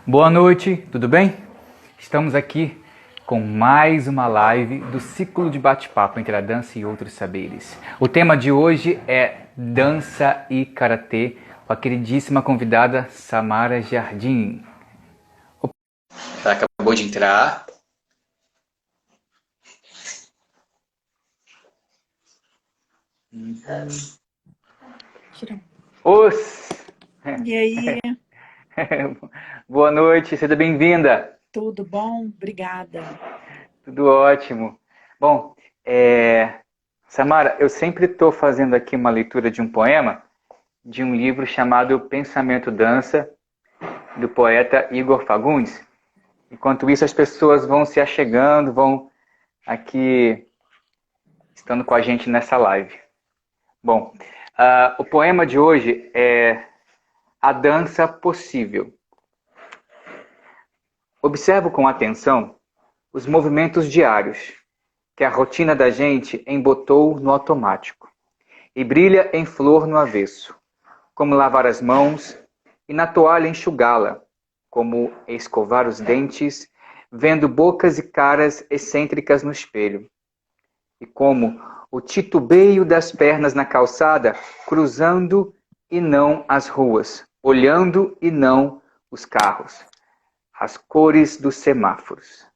Boa noite, tudo bem? Estamos aqui com mais uma live do ciclo de bate-papo entre a dança e outros saberes. O tema de hoje é dança e karatê, com a queridíssima convidada Samara Jardim. Ela acabou de entrar. Os! E aí? Boa noite, seja bem-vinda. Tudo bom? Obrigada. Tudo ótimo. Bom, Samara, eu sempre estou fazendo aqui uma leitura de um poema de um livro chamado Pensamento Dança, do poeta Igor Fagundes. Enquanto isso, as pessoas vão se achegando, vão aqui estando com a gente nessa live. Bom, o poema de hoje é A Dança Possível. Observo com atenção os movimentos diários que a rotina da gente embotou no automático e brilha em flor no avesso, como lavar as mãos e na toalha enxugá-la, como escovar os dentes, vendo bocas e caras excêntricas no espelho, e como o titubeio das pernas na calçada, cruzando e não as ruas, olhando e não os carros, as cores dos semáforos.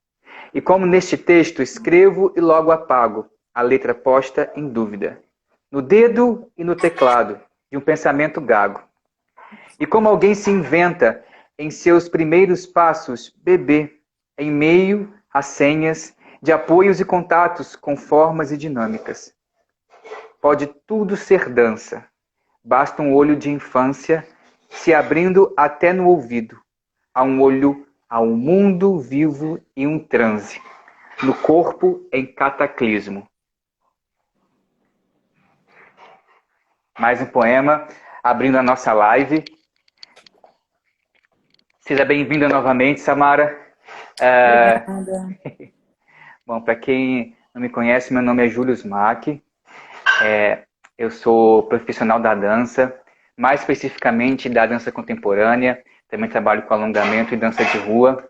E como neste texto escrevo e logo apago, a letra posta em dúvida, no dedo e no teclado de um pensamento gago. E como alguém se inventa em seus primeiros passos bebê, em meio a senhas de apoios e contatos com formas e dinâmicas. Pode tudo ser dança, basta um olho de infância se abrindo até no ouvido, a um olho ao mundo vivo e um transe, no corpo em cataclismo. Mais um poema abrindo a nossa live. Seja bem-vinda novamente, Samara. Obrigada. Bom, para quem não me conhece, meu nome é Júlio Smack. Eu sou profissional da dança, mais especificamente da dança contemporânea. Também trabalho com alongamento e dança de rua.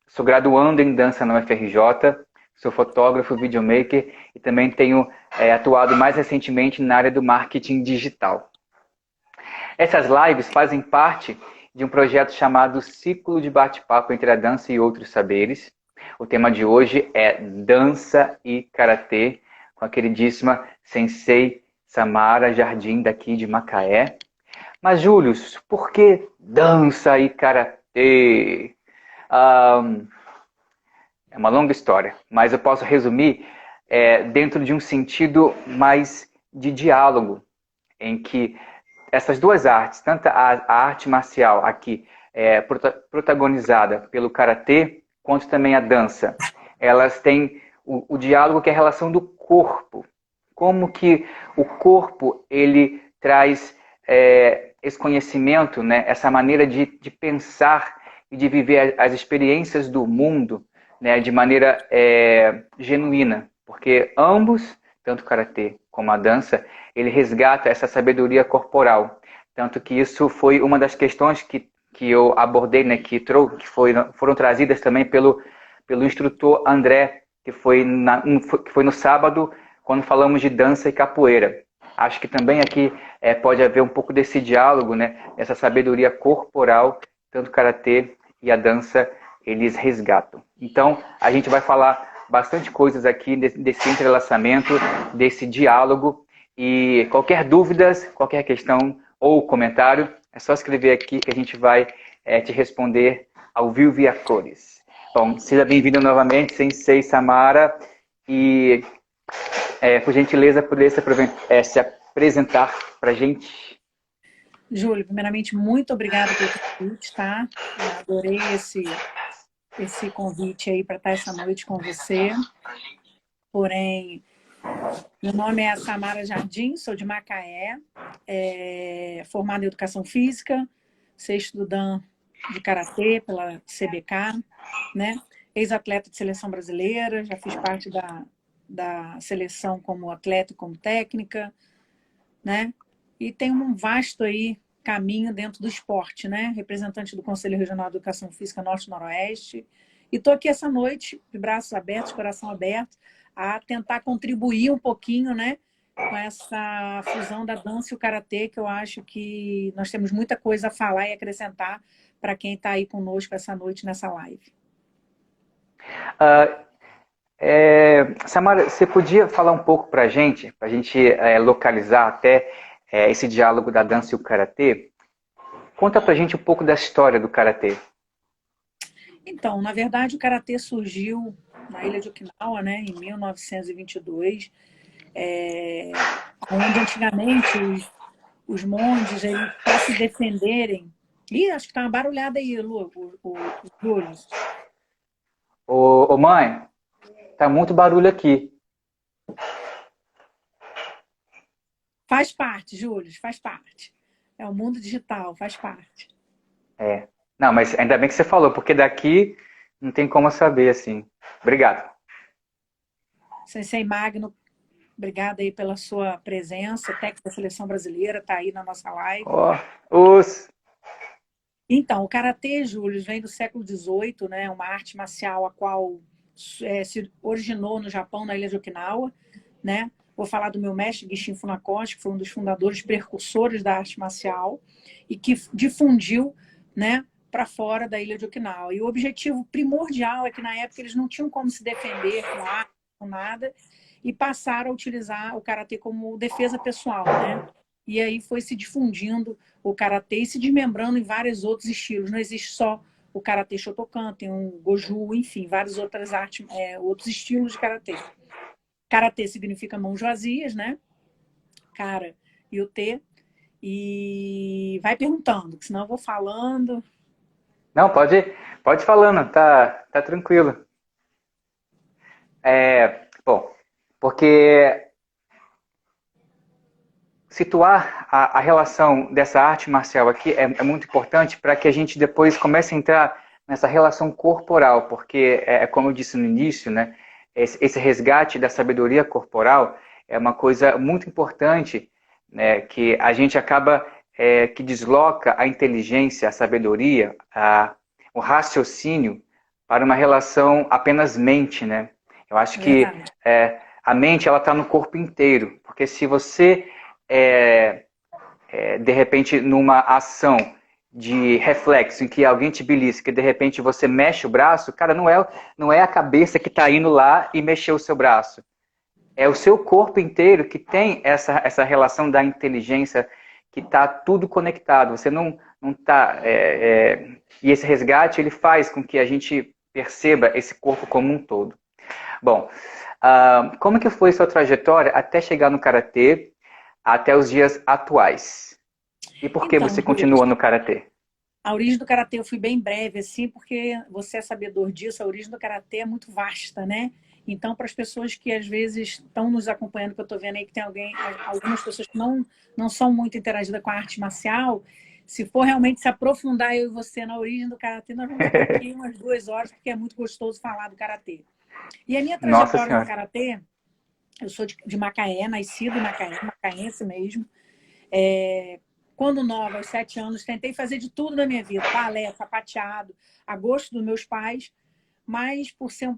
Sou graduando em dança na UFRJ. Sou fotógrafo, videomaker e também tenho atuado mais recentemente na área do marketing digital. Essas lives fazem parte de um projeto chamado Ciclo de Bate-Papo entre a Dança e Outros Saberes. O tema de hoje é Dança e Karatê, com a queridíssima Sensei Samara Jardim, daqui de Macaé. Mas, Júlio, por que dança e karatê? É uma longa história, mas eu posso resumir dentro de um sentido mais de diálogo, em que essas duas artes, tanto a arte marcial aqui protagonizada pelo karatê, quanto também a dança, elas têm o diálogo que é a relação do corpo. Como que o corpo ele traz esse conhecimento, né, essa maneira de pensar e de viver as experiências do mundo, né, de maneira genuína. Porque ambos, tanto o karatê como a dança, ele resgata essa sabedoria corporal. Tanto que isso foi uma das questões que eu abordei, né, que foram trazidas também pelo instrutor André, que foi no sábado, quando falamos de dança e capoeira. Acho que também aqui pode haver um pouco desse diálogo, né, essa sabedoria corporal, tanto o karatê e a dança, eles resgatam. Então, a gente vai falar bastante coisas aqui desse entrelaçamento, desse diálogo. E qualquer dúvidas, qualquer questão ou comentário, é só escrever aqui que a gente vai te responder ao vivo e a cores. Bom, seja bem-vindo novamente, Sensei Samara. E, por gentileza, poder se apresentar para a gente. Júlio, primeiramente, muito obrigada pelo convite, tá? Adorei esse convite aí para estar essa noite com você. Porém, meu nome é Samara Jardim, sou de Macaé, formada em Educação Física, sexto dan de Karatê pela CBK, né? Ex-atleta de seleção brasileira, já fiz parte da seleção como atleta e como técnica, né? E tenho um vasto aí caminho dentro do esporte, né? Representante do Conselho Regional de Educação Física Norte-Noroeste. E estou aqui essa noite, de braços abertos, coração aberto, a tentar contribuir um pouquinho, né? Com essa fusão da dança e o karatê, que eu acho que nós temos muita coisa a falar e acrescentar para quem está aí conosco essa noite nessa live. Samara, você podia falar um pouco para a gente localizar até esse diálogo da dança e o karatê? Conta para a gente um pouco da história do karatê. Então, na verdade, o karatê surgiu na ilha de Okinawa, né, em 1922, onde antigamente os monges, para se defenderem... Ih, acho que tá uma barulhada aí, Lu, os Július. Ô mãe, tá muito barulho aqui. Faz parte, Júlio, faz parte. É o mundo digital, faz parte. Não, mas ainda bem que você falou, porque daqui não tem como saber, assim. Obrigado. Sensei Magno, obrigada aí pela sua presença. O técnico da Seleção Brasileira está aí na nossa live. Então, o Karatê, Júlio, vem do século XVIII, né? Uma arte marcial a qual se originou no Japão, na ilha de Okinawa, né? Vou falar do meu mestre, Gishin Funakoshi, que foi um dos fundadores, precursores da arte marcial e que difundiu, né, para fora da ilha de Okinawa. E o objetivo primordial é que, na época, eles não tinham como se defender com arte, com nada, e passaram a utilizar o karatê como defesa pessoal, né? E aí foi se difundindo o karatê e se desmembrando em vários outros estilos. Não existe só o karatê Shotokan, tem um Goju, enfim, várias outras artes, outros estilos de karatê. Karatê significa mãos vazias, né? Cara e o T. E vai perguntando, que senão eu vou falando. Não, pode ir falando, tá tranquilo. Bom, porque situar a relação dessa arte marcial aqui é muito importante para que a gente depois comece a entrar nessa relação corporal, porque como eu disse no início, né? Esse resgate da sabedoria corporal é uma coisa muito importante, né, que a gente acaba que desloca a inteligência, a sabedoria, o raciocínio para uma relação apenas mente, né? Eu acho que a mente ela está no corpo inteiro, porque se você de repente numa ação de reflexo, em que alguém te belisca, que de repente você mexe o braço, cara, não é a cabeça que está indo lá e mexeu o seu braço. É o seu corpo inteiro que tem essa relação da inteligência, que está tudo conectado. Você não está... E esse resgate, ele faz com que a gente perceba esse corpo como um todo. Bom, como que foi sua trajetória até chegar no karatê, até os dias atuais? E por que você continua no karatê? A origem do karatê eu fui bem breve, assim, porque você é sabedor disso, a origem do karatê é muito vasta, né? Então, para as pessoas que às vezes estão nos acompanhando, que eu estou vendo aí que tem algumas pessoas que não são muito interagidas com a arte marcial, se for realmente se aprofundar eu e você na origem do karatê, nós vamos ficar aqui umas 2 horas, porque é muito gostoso falar do karatê. E a minha trajetória no karatê, eu sou de Macaé, nascido em Macaé, macaense mesmo. Quando nova, aos 7 anos, tentei fazer de tudo na minha vida. Balé, sapateado, a gosto dos meus pais, mas por ser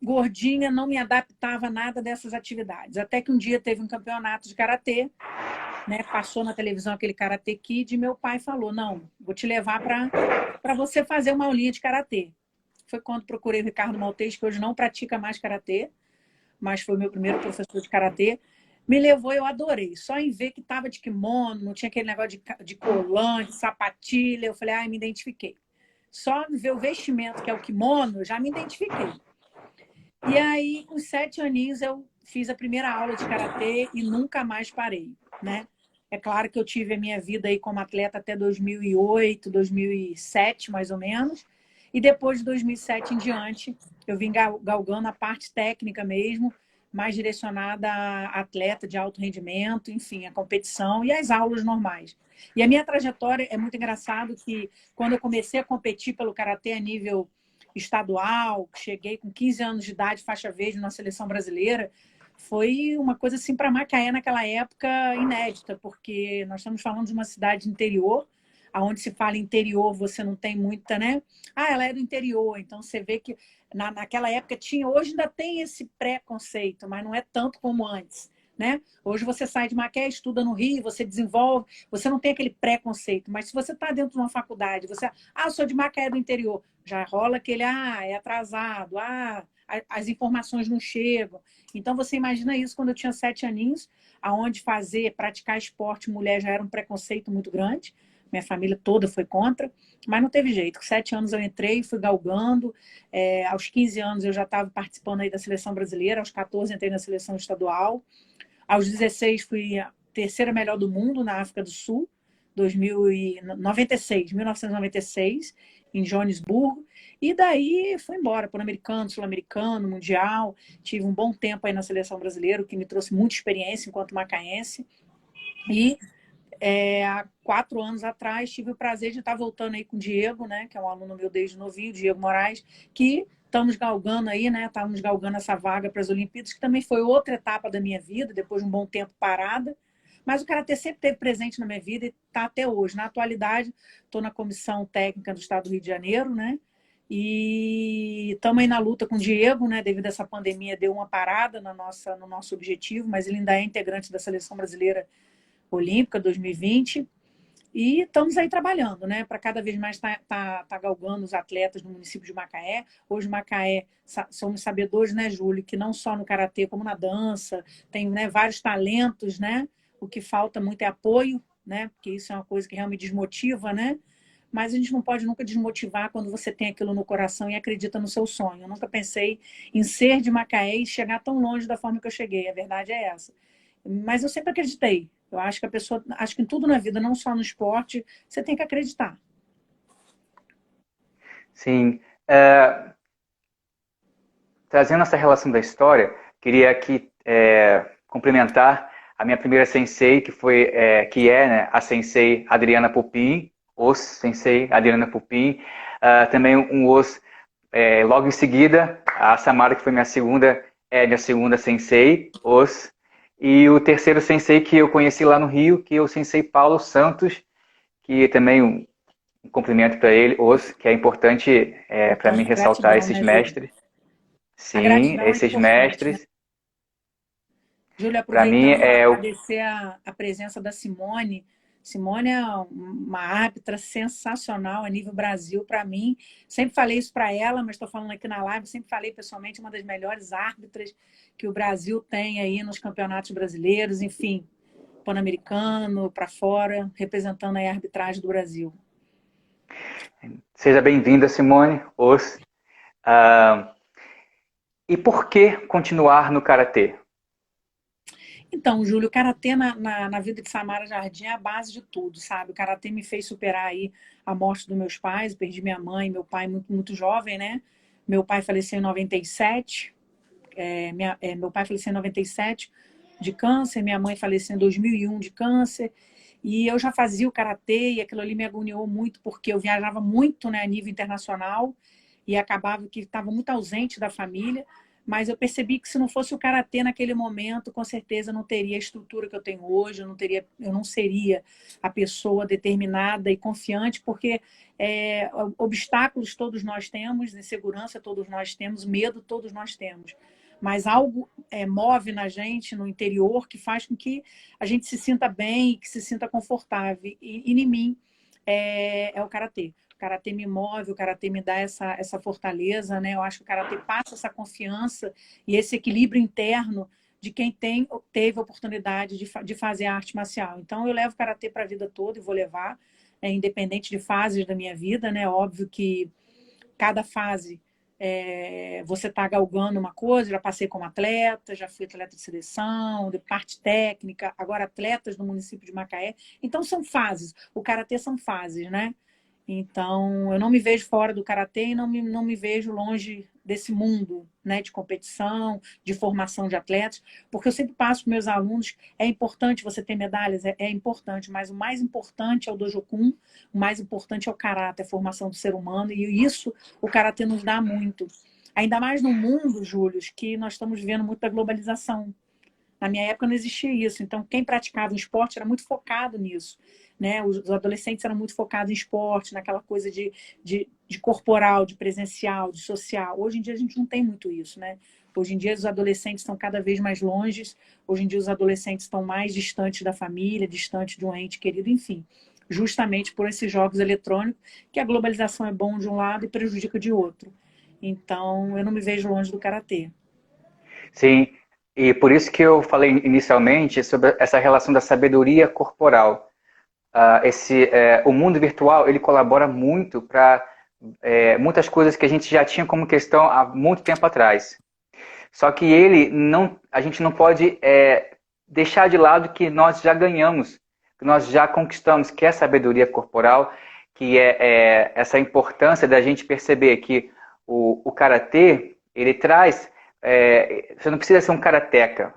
gordinha, não me adaptava a nada dessas atividades. Até que um dia teve um campeonato de karatê, né? Passou na televisão aquele Karate Kid e meu pai falou, não, vou te levar para você fazer uma aulinha de karatê. Foi quando procurei o Ricardo Maltês, que hoje não pratica mais karatê, mas foi o meu primeiro professor de karatê. Me levou, eu adorei. Só em ver que estava de kimono, não tinha aquele negócio de colã, de sapatilha. Eu falei, me identifiquei. Só ver o vestimento, que é o kimono, eu já me identifiquei. E aí, com 7 aninhos, eu fiz a primeira aula de karatê e nunca mais parei, né? É claro que eu tive a minha vida aí como atleta até 2008, 2007, mais ou menos. E depois de 2007 em diante, eu vim galgando a parte técnica mesmo, mais direcionada a atleta de alto rendimento, enfim, a competição e as aulas normais. E a minha trajetória é muito engraçado que quando eu comecei a competir pelo karatê a nível estadual, cheguei com 15 anos de idade, faixa verde na seleção brasileira, foi uma coisa assim para Macaé naquela época inédita, porque nós estamos falando de uma cidade interior, aonde se fala interior, você não tem muita, né? Ah, ela é do interior, então você vê que naquela época tinha, hoje ainda tem esse preconceito, mas não é tanto como antes, né? Hoje você sai de Macaé, estuda no Rio, você desenvolve, você não tem aquele preconceito, mas se você está dentro de uma faculdade, você, eu sou de Macaé do interior, já rola aquele, é atrasado, as informações não chegam. Então você imagina isso quando eu tinha 7 aninhos, aonde praticar esporte mulher já era um preconceito muito grande. Minha família toda foi contra, mas não teve jeito. Com 7 anos eu entrei, fui galgando. Aos 15 anos eu já estava participando aí da seleção brasileira, aos 14 entrei na seleção estadual. Aos 16 fui a terceira melhor do mundo na África do Sul, 1996, em Joanesburgo. E daí fui embora, Pan-Americano, Sul-Americano, Mundial. Tive um bom tempo aí na seleção brasileira, o que me trouxe muita experiência enquanto macaense. E há 4 anos atrás tive o prazer de estar voltando aí com o Diego, né, que é um aluno meu desde novinho, Diego Moraes, que estamos galgando aí, né? Estamos galgando essa vaga para as Olimpíadas, que também foi outra etapa da minha vida, depois de um bom tempo parada. Mas o karatê sempre esteve presente na minha vida e está até hoje. Na atualidade, estou na comissão técnica do Estado do Rio de Janeiro, né? E estamos aí na luta com o Diego, né? Devido a essa pandemia, deu uma parada no nosso objetivo, mas ele ainda é integrante da Seleção Brasileira Olímpica 2020. E estamos aí trabalhando, né? Para cada vez mais tá galgando os atletas no município de Macaé. Hoje, Macaé, somos sabedores, né, Júlio, que não só no karatê, como na dança, tem, né, vários talentos, né? O que falta muito é apoio, né? Porque isso é uma coisa que realmente desmotiva, né? Mas a gente não pode nunca desmotivar quando você tem aquilo no coração e acredita no seu sonho. Eu nunca pensei em ser de Macaé e chegar tão longe da forma que eu cheguei. A verdade é essa. Mas eu sempre acreditei. Eu acho que acho que em tudo na vida, não só no esporte, você tem que acreditar. Sim. Trazendo essa relação da história, queria aqui complementar a minha primeira sensei, que é, né, a sensei Adriana Pupin, os sensei Adriana Pupin, também logo em seguida, a Samara, que foi minha segunda sensei, e o terceiro sensei que eu conheci lá no Rio, que é o sensei Paulo Santos, que também um cumprimento para ele, que é importante para mim ressaltar Gratidão, esses né, Júlia? mestres. A Sim, gratidão é esses importante, né? mestres, Júlia, para mim aproveitando, agradecer a presença da Simone. Simone é uma árbitra sensacional a nível Brasil para mim. Sempre falei isso para ela, mas estou falando aqui na live, sempre falei pessoalmente, uma das melhores árbitras que o Brasil tem aí nos campeonatos brasileiros, enfim, pan-americano, para fora, representando aí a arbitragem do Brasil. Seja bem-vinda, Simone. E por que continuar no karatê? Então, Júlio, o karatê na vida de Samara Jardim é a base de tudo, sabe? O karatê me fez superar aí a morte dos meus pais, perdi minha mãe e meu pai muito, muito jovem, né? Meu pai faleceu em 97, meu pai faleceu em 97 de câncer, minha mãe faleceu em 2001 de câncer, e eu já fazia o karatê e aquilo ali me agoniou muito porque eu viajava muito, né, a nível internacional e acabava que estava muito ausente da família, mas eu percebi que se não fosse o karatê naquele momento, com certeza eu não teria a estrutura que eu tenho hoje, eu não seria a pessoa determinada e confiante, porque obstáculos todos nós temos, insegurança todos nós temos, medo todos nós temos. Mas algo move na gente, no interior, que faz com que a gente se sinta bem, que se sinta confortável. E em mim é o karatê. O karatê me move, o karatê me dá essa fortaleza, né? Eu acho que o karatê passa essa confiança e esse equilíbrio interno de quem teve a oportunidade de fazer arte marcial. Então, eu levo o karatê para a vida toda e vou levar, independente de fases da minha vida, né? Óbvio que cada fase você está galgando uma coisa, já passei como atleta, já fui atleta de seleção, de parte técnica, agora atletas do município de Macaé. Então, são fases. O karatê são fases, né? Então, eu não me vejo fora do karatê e não me vejo longe desse mundo, né, de competição, de formação de atletas, porque eu sempre passo para meus alunos, é importante você ter medalhas, é importante, mas o mais importante é o Dojokun, o mais importante é o karatê, a formação do ser humano, e isso o karatê nos dá muito. Ainda mais no mundo, Júlio, que nós estamos vivendo muita globalização. Na minha época não existia isso. Então, quem praticava o esporte era muito focado nisso. Né? Os adolescentes eram muito focados em esporte, naquela coisa de corporal, de presencial, de social. Hoje em dia a gente não tem muito isso, né? Hoje em dia os adolescentes estão cada vez mais longe, hoje em dia os adolescentes estão mais distantes da família, distantes de um ente querido, enfim. Justamente por esses jogos eletrônicos, que a globalização é bom de um lado e prejudica de outro. Então, eu não me vejo longe do karatê. Sim, e por isso que eu falei inicialmente sobre essa relação da sabedoria corporal. O mundo virtual ele colabora muito para muitas coisas que a gente já tinha como questão há muito tempo atrás. Só que a gente não pode deixar de lado que nós já ganhamos, que nós já conquistamos, que é a sabedoria corporal, que é essa importância da gente perceber que o karatê ele traz. Você não precisa ser um karateca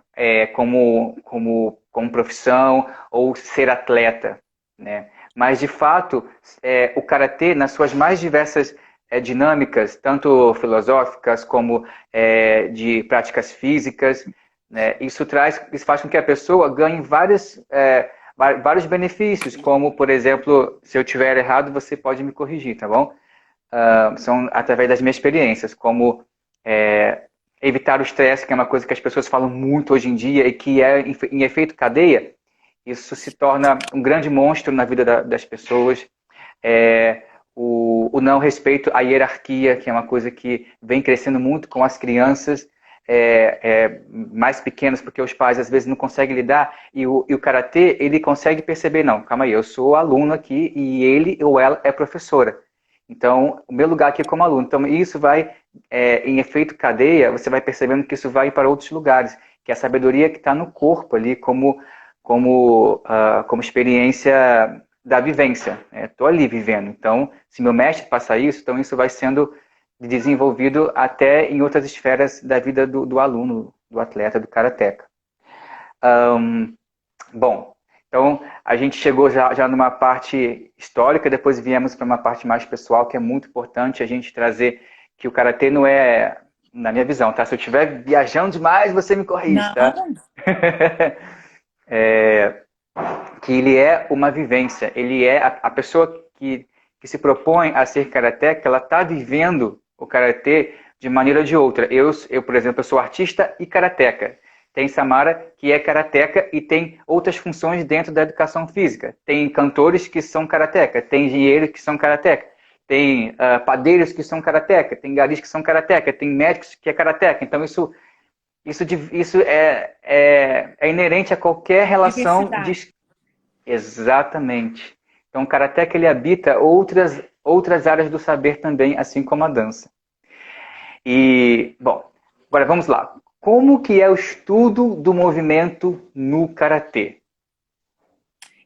como profissão ou ser atleta, né? Mas, de fato, o karatê, nas suas mais diversas dinâmicas, tanto filosóficas como de práticas físicas, né? Isso faz com que a pessoa ganhe vários benefícios, como, por exemplo, se eu tiver errado, você pode me corrigir, tá bom? São através das minhas experiências, como evitar o estresse, que é uma coisa que as pessoas falam muito hoje em dia e que em efeito cadeia, isso se torna um grande monstro na vida das pessoas. O não respeito à hierarquia, que é uma coisa que vem crescendo muito com as crianças mais pequenas, porque os pais às vezes não conseguem lidar, e o karatê, ele consegue perceber, não, calma aí, eu sou aluno aqui e ele ou ela é professora. Então, o meu lugar aqui é como aluno. Então, isso vai, em efeito cadeia, você vai percebendo que isso vai para outros lugares, que é a sabedoria que está no corpo ali, como experiência da vivência. Estou ali vivendo. Então, se meu mestre passa isso, então isso vai sendo desenvolvido até em outras esferas da vida do aluno, do atleta, do karateca. Bom, então a gente chegou já numa parte histórica, depois viemos para uma parte mais pessoal, que é muito importante a gente trazer que o karatê não é, na minha visão, tá? Se eu estiver viajando demais, você me corrige, tá? Não, Que ele é uma vivência, ele é a pessoa que se propõe a ser karateca, ela está vivendo o karatê de maneira ou de outra. Eu, por exemplo, eu sou artista e karateca. Tem Samara, que é karateca e tem outras funções dentro da educação física. Tem cantores que são karateca, tem engenheiros que são karateca, tem padeiros que são karateca, tem garis que são karateca, tem médicos que é karateca. Então isso é inerente a qualquer relação diversidade. Exatamente. Então o karateca ele habita outras áreas do saber também, assim como a dança. E, bom, agora vamos lá. Como que é o estudo do movimento no karatê?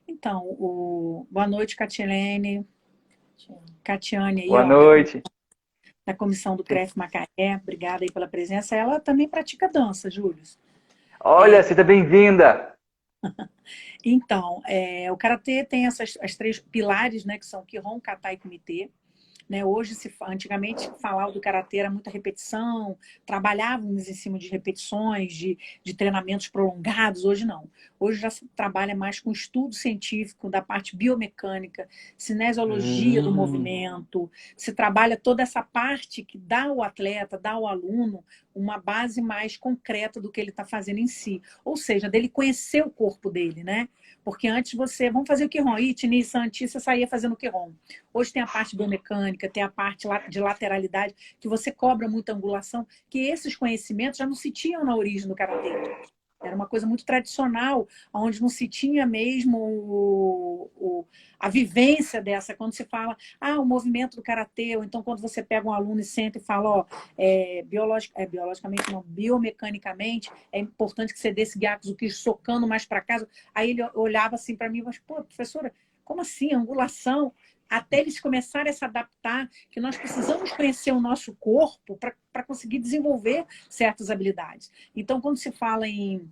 Então, boa noite, Catilene, Catiane aí, Boa ó, noite. da comissão do CREF Macaé. Obrigada aí pela presença. Ela também pratica dança, Júlio. Olha, seja bem-vinda. Então, o karatê tem as três pilares, né, que são Kihon, Kata e Kumite. Né? Hoje, antigamente, falar do karatê era muita repetição, trabalhávamos em cima de repetições, de treinamentos prolongados. Hoje não. Hoje já se trabalha mais com estudo científico da parte biomecânica, cinesiologia do movimento, se trabalha toda essa parte que dá ao atleta, dá ao aluno uma base mais concreta do que ele está fazendo em si. Ou seja, dele conhecer o corpo dele, né? Porque antes vamos fazer o Kihon, Itini, Santi, você saía fazendo o Kihon. Hoje tem a parte biomecânica, tem a parte de lateralidade, que você cobra muita angulação, que esses conhecimentos já não se tinham na origem do karatê. Era uma coisa muito tradicional, onde não se tinha mesmo a vivência dessa. Quando se fala, o movimento do karatê, ou então quando você pega um aluno e senta e fala, biologicamente não, biomecanicamente, é importante que você dê esse Gyakuzuki socando mais para casa. Aí ele olhava assim para mim, mas, pô, professora, como assim? Angulação? até eles começarem a se adaptar, que nós precisamos conhecer o nosso corpo para conseguir desenvolver certas habilidades. Então, quando se fala em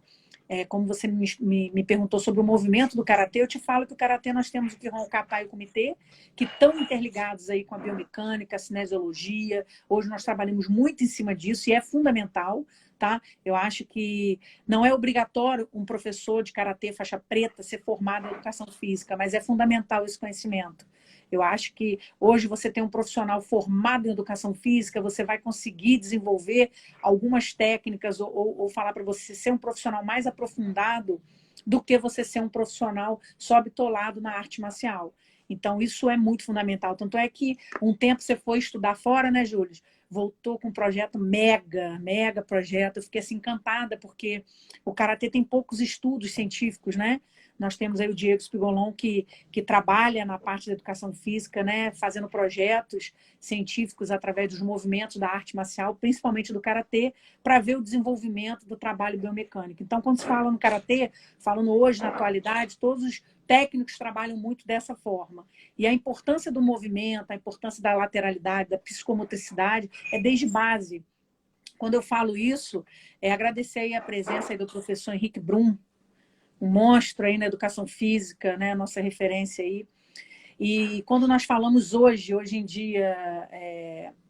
como você me perguntou sobre o movimento do karatê, eu te falo que o karatê nós temos o Kihon, o kata e o kumite, que estão interligados aí com a biomecânica, a cinesiologia. Hoje nós trabalhamos muito em cima disso e é fundamental, tá? Eu acho que não é obrigatório um professor de karatê faixa preta ser formado em educação física, mas é fundamental esse conhecimento. Eu acho que hoje você tem um profissional formado em educação física, você vai conseguir desenvolver algumas técnicas ou falar para você ser um profissional mais aprofundado do que você ser um profissional só bitolado na arte marcial. Então, isso é muito fundamental. Tanto é que um tempo você foi estudar fora, né, Júlio? Voltou com um projeto mega projeto. Eu fiquei assim encantada, porque o karatê tem poucos estudos científicos, né? Nós temos aí o Diego Spigolon, que trabalha na parte da educação física, né, fazendo projetos científicos através dos movimentos da arte marcial, principalmente do karatê, para ver o desenvolvimento do trabalho biomecânico. Então, quando se fala no karatê, falando hoje na atualidade, todos os técnicos trabalham muito dessa forma. E a importância do movimento, a importância da lateralidade, da psicomotricidade, é desde base. Quando eu falo isso, agradecer aí a presença aí do professor Henrique Brum, um monstro aí na educação física, né? Nossa referência aí. E quando nós falamos hoje em dia,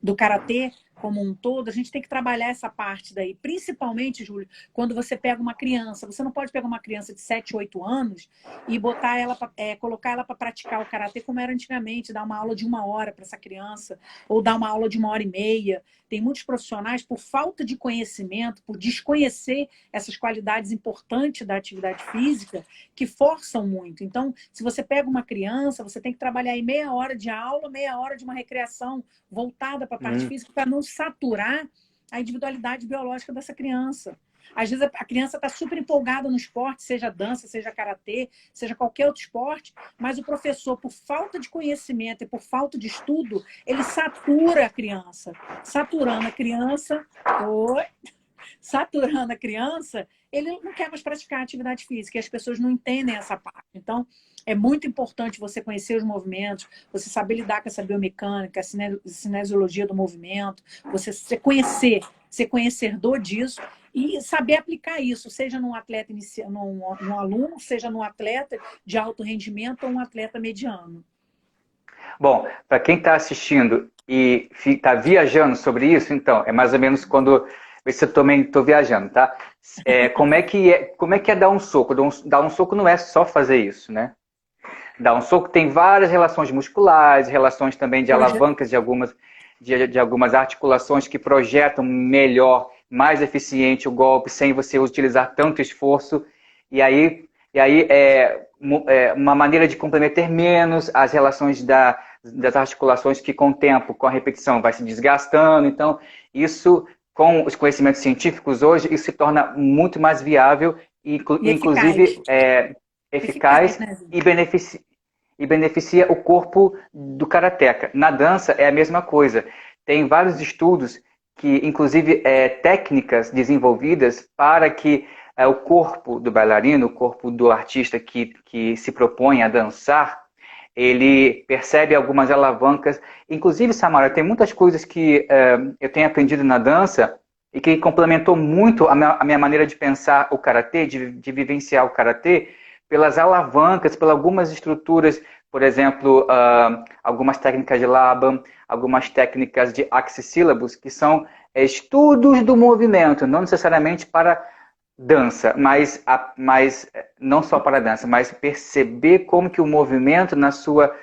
do karatê como um todo, a gente tem que trabalhar essa parte daí. Principalmente, Júlio, quando você pega uma criança. Você não pode pegar uma criança de 7, 8 anos e botar ela colocar ela para praticar o karatê como era antigamente, dar uma aula de 1 hora para essa criança, ou dar uma aula de 1h30. Tem muitos profissionais, por falta de conhecimento, por desconhecer essas qualidades importantes da atividade física, que forçam muito. Então, se você pega uma criança, você tem que trabalhar aí 30 minutos de aula, 30 minutos de uma recreação voltada para a parte física, para não saturar a individualidade biológica dessa criança. Às vezes a criança está super empolgada no esporte, seja dança, seja karatê, seja qualquer outro esporte, mas o professor, por falta de conhecimento e por falta de estudo, ele satura a criança. Saturando a criança, ele não quer mais praticar atividade física, e as pessoas não entendem essa parte. Então, é muito importante você conhecer os movimentos, você saber lidar com essa biomecânica, a cinesiologia do movimento, você ser conhecedor disso e saber aplicar isso, seja num atleta num aluno, seja num atleta de alto rendimento ou um atleta mediano. Bom, para quem está assistindo e está viajando sobre isso, então, é mais ou menos quando... Vê se eu também estou viajando, tá? Como é que é dar um soco? Dar um soco não é só fazer isso, né? Dar um soco tem várias relações musculares, relações também de alavancas de algumas articulações que projetam melhor, mais eficiente o golpe, sem você utilizar tanto esforço. E aí é uma maneira de comprometer menos as relações das articulações que com o tempo, com a repetição, vai se desgastando. Então, isso, com os conhecimentos científicos hoje, isso se torna muito mais viável e inclusive eficaz né? e beneficia o corpo do karateca. Na dança é a mesma coisa. Tem vários estudos que, inclusive, técnicas desenvolvidas para que o corpo do bailarino, o corpo do artista que se propõe a dançar, ele percebe algumas alavancas. Inclusive, Samara, tem muitas coisas que eu tenho aprendido na dança e que complementou muito a minha maneira de pensar o karatê, de vivenciar o karatê, pelas alavancas, pelas algumas estruturas, por exemplo, algumas técnicas de Laban, algumas técnicas de axissílabos, que são estudos do movimento, não necessariamente para dança, mas não só para dança, mas perceber como que o movimento, na sua,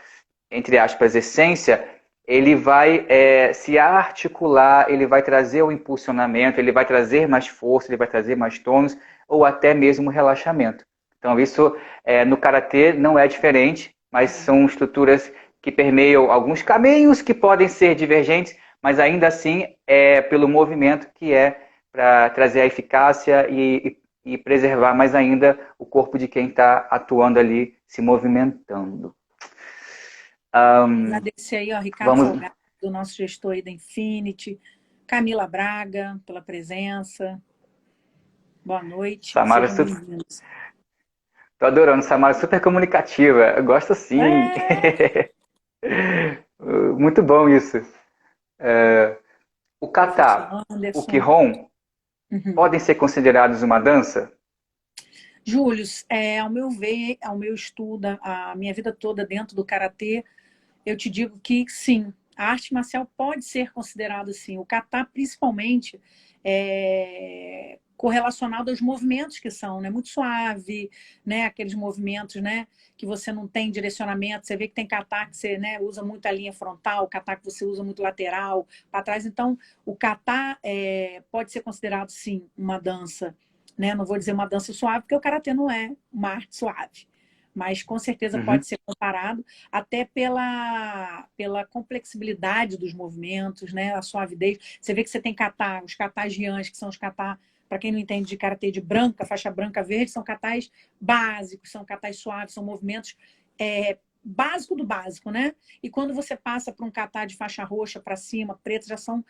entre aspas, essência, ele vai se articular, ele vai trazer o impulsionamento, ele vai trazer mais força, ele vai trazer mais tônus, ou até mesmo relaxamento. Então, isso no karatê não é diferente, mas são estruturas que permeiam alguns caminhos que podem ser divergentes, mas ainda assim é pelo movimento que é para trazer a eficácia e preservar mais ainda o corpo de quem está atuando ali, se movimentando. Agradecer aí, Ricardo Salgado, do nosso gestor aí da Infinity, Camila Braga, pela presença. Boa noite. Samara, tô adorando, Samara, super comunicativa. Eu gosto sim. Muito bom isso. O Professor kata, o Anderson. kihon, Uhum. podem ser considerados uma dança? Júlio, ao meu ver, ao meu estudo, a minha vida toda dentro do karatê, eu te digo que sim, a arte marcial pode ser considerada assim. O kata, principalmente, correlacionado aos movimentos que são, né? Muito suave, né? Aqueles movimentos, né? Que você não tem direcionamento. Você vê que tem kata que você, né, usa muito a linha frontal, kata que você usa muito lateral, para trás. Então, o kata pode ser considerado, sim, uma dança. Né? Não vou dizer uma dança suave, porque o karatê não é uma arte suave. Mas com certeza Uhum. pode ser comparado até pela complexibilidade dos movimentos, né? A suavidez. Você vê que você tem kata, os katas giãs, que são os kata, para quem não entende de karatê de branca, faixa branca verde, são katas básicos, são katas suaves, são movimentos básico do básico, né? E quando você passa para um kata de faixa roxa para cima, preto, já são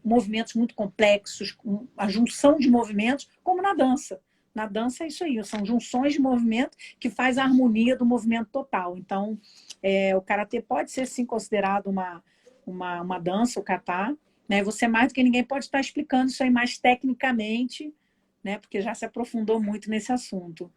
movimentos muito complexos, a junção de movimentos, como na dança. Na dança é isso aí, são junções de movimento que faz a harmonia do movimento total. Então, o karatê pode ser sim considerado uma dança, o kata. Né? Você mais do que ninguém pode estar explicando isso aí mais tecnicamente, né? Porque já se aprofundou muito nesse assunto.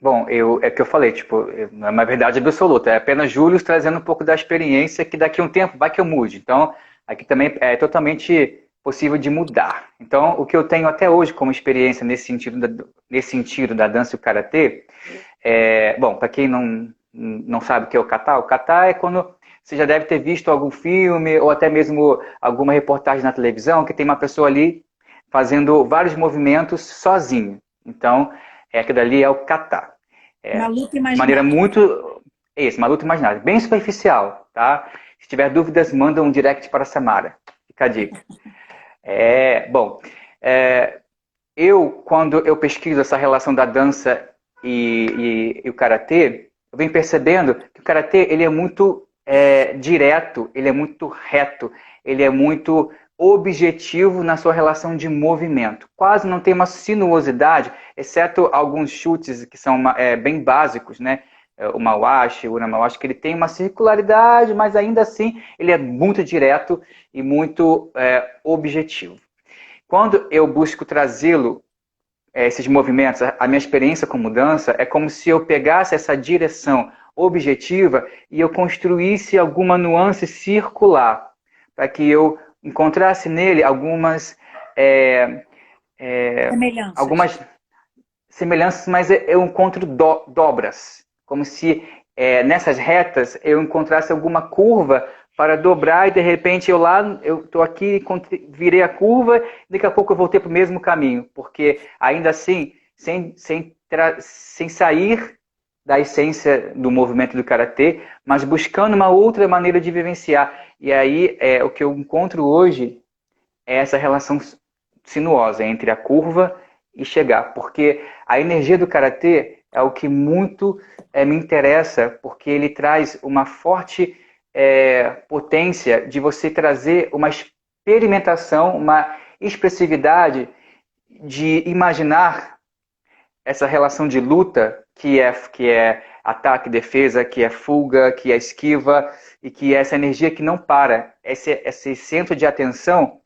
Bom, é que eu falei, tipo, não é uma verdade absoluta, é apenas Júlio trazendo um pouco da experiência que daqui a um tempo vai que eu mude. Então, aqui também é totalmente possível de mudar. Então, o que eu tenho até hoje como experiência nesse sentido da dança e o karatê, bom, para quem não sabe o que é o kata é quando você já deve ter visto algum filme ou até mesmo alguma reportagem na televisão que tem uma pessoa ali fazendo vários movimentos sozinho. Então, aquilo ali é o kata. Uma É, luta de maneira imaginária. muito. Isso, uma luta imaginária. Bem superficial, tá? Se tiver dúvidas, manda um direct para a Samara. Fica a dica. Bom, é, quando eu pesquiso essa relação da dança e o karatê, eu venho percebendo que o karatê ele é muito direto, ele é muito reto, ele é muito objetivo na sua relação de movimento. Quase não tem uma sinuosidade, exceto alguns chutes que são bem básicos, né? O mawashi, o uramawashi, que ele tem uma circularidade, mas ainda assim ele é muito direto e muito objetivo. Quando eu busco trazê-lo, esses movimentos, a minha experiência com mudança, é como se eu pegasse essa direção objetiva e eu construísse alguma nuance circular, para que eu encontrasse nele é, Semelhanças. algumas semelhanças, mas eu encontro dobras, como se nessas retas eu encontrasse alguma curva para dobrar e de repente eu estou aqui, virei a curva e daqui a pouco eu voltei para o mesmo caminho, porque ainda assim, sem sair da essência do movimento do karatê, mas buscando uma outra maneira de vivenciar. E aí o que eu encontro hoje é essa relação sinuosa entre a curva e chegar, porque a energia do karatê é o que muito me interessa, porque ele traz uma forte potência de você trazer uma experimentação, uma expressividade de imaginar essa relação de luta que é ataque, defesa, que é fuga, que é esquiva e que é essa energia que não para, esse centro de atenção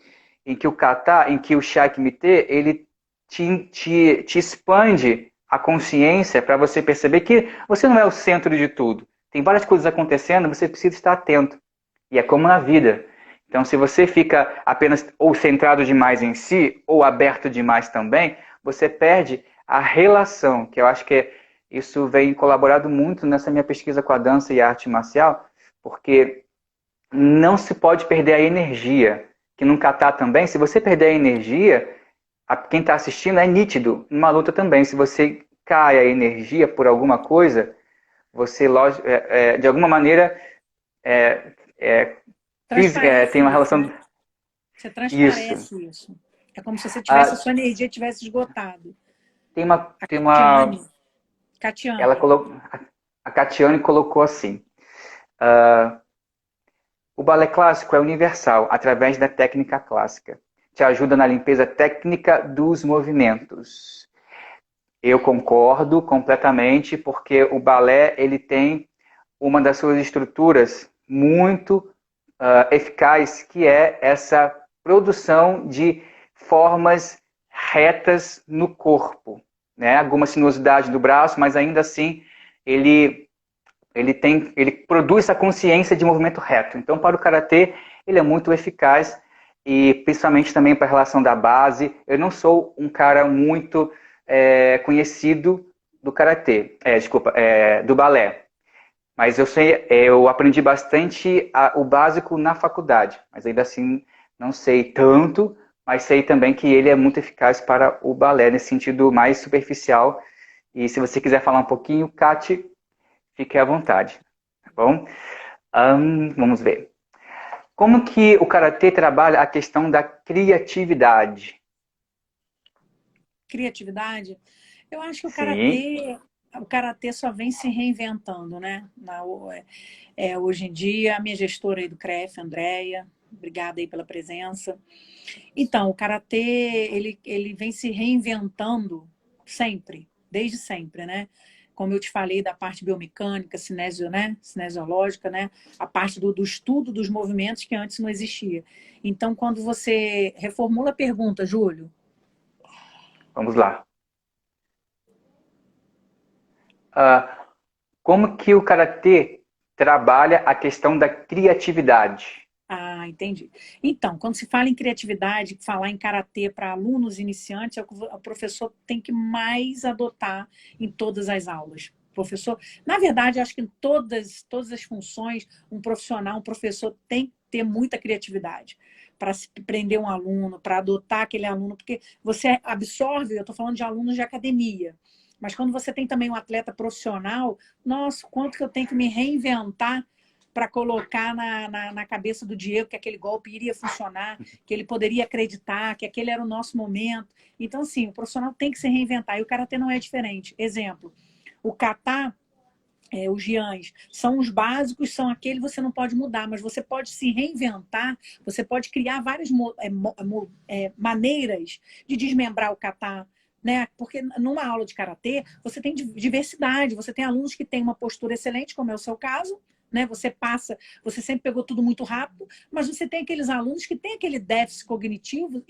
em que o kata, em que o Shakmite, ele te expande a consciência para você perceber que você não é o centro de tudo. Tem várias coisas acontecendo, você precisa estar atento. E é como na vida. Então, se você fica apenas ou centrado demais em si, ou aberto demais também, você perde a relação, que eu acho que isso vem colaborado muito nessa minha pesquisa com a dança e a arte marcial, porque não se pode perder a energia. Que num kata também, se você perder a energia, quem está assistindo é nítido. Numa luta também, se você cai a energia por alguma coisa, você, de alguma maneira, é, é, Transparece tem uma isso, relação. né? Você Isso. transparece isso. É como se você tivesse, a Ah, sua energia tivesse esgotado. tem uma. A Tem uma Catiane. ela Catiane. colocou, a Catiane colocou assim: o balé clássico é universal através da técnica clássica. Te ajuda na limpeza técnica dos movimentos. Eu concordo completamente, porque o balé ele tem uma das suas estruturas muito eficaz, que é essa produção de formas retas no corpo, né? Alguma sinuosidade do braço, mas ainda assim ele produz essa consciência de movimento reto. Então, para o karatê, ele é muito eficaz e principalmente também para a relação da base. Eu não sou um cara muito conhecido do karatê, do balé. Mas eu aprendi bastante o básico na faculdade, mas ainda assim não sei tanto, mas sei também que ele é muito eficaz para o balé, nesse sentido mais superficial. E se você quiser falar um pouquinho, Kati, fique à vontade, tá bom? Vamos ver. Como que o karatê trabalha a questão da criatividade? Criatividade? Eu acho que Sim, o karatê só vem se reinventando, né? Hoje em dia, a minha gestora aí do CREF, Andréia, obrigada aí pela presença. Então, o karatê, ele vem se reinventando sempre, desde sempre, né? Como eu te falei da parte biomecânica, cinesiológica, né? A parte do estudo dos movimentos que antes não existia. Então, quando você reformula a pergunta, Júlio, vamos lá. Ah, como que o karatê trabalha a questão da criatividade? ah, entendi. Então, quando se fala em criatividade, falar em karatê para alunos iniciantes, é o que o professor tem que mais adotar em todas as aulas. Professor, na verdade, acho que em todas as funções, um profissional, um professor tem que ter muita criatividade para se prender um aluno, para adotar aquele aluno, porque você absorve, eu estou falando de alunos de academia, mas quando você tem também um atleta profissional, nossa, quanto que eu tenho que me reinventar para colocar na cabeça do Diego que aquele golpe iria funcionar, que ele poderia acreditar, que aquele era o nosso momento. Então, assim, o profissional tem que se reinventar. E o karatê não é diferente. Exemplo, o kata, os giãs, são os básicos, são aquele que você não pode mudar, mas você pode se reinventar, você pode criar várias maneiras de desmembrar o kata, né? Porque numa aula de karatê você tem diversidade, você tem alunos que têm uma postura excelente, como é o seu caso, né? Você sempre pegou tudo muito rápido, mas você tem aqueles alunos que têm aquele déficit cognitivo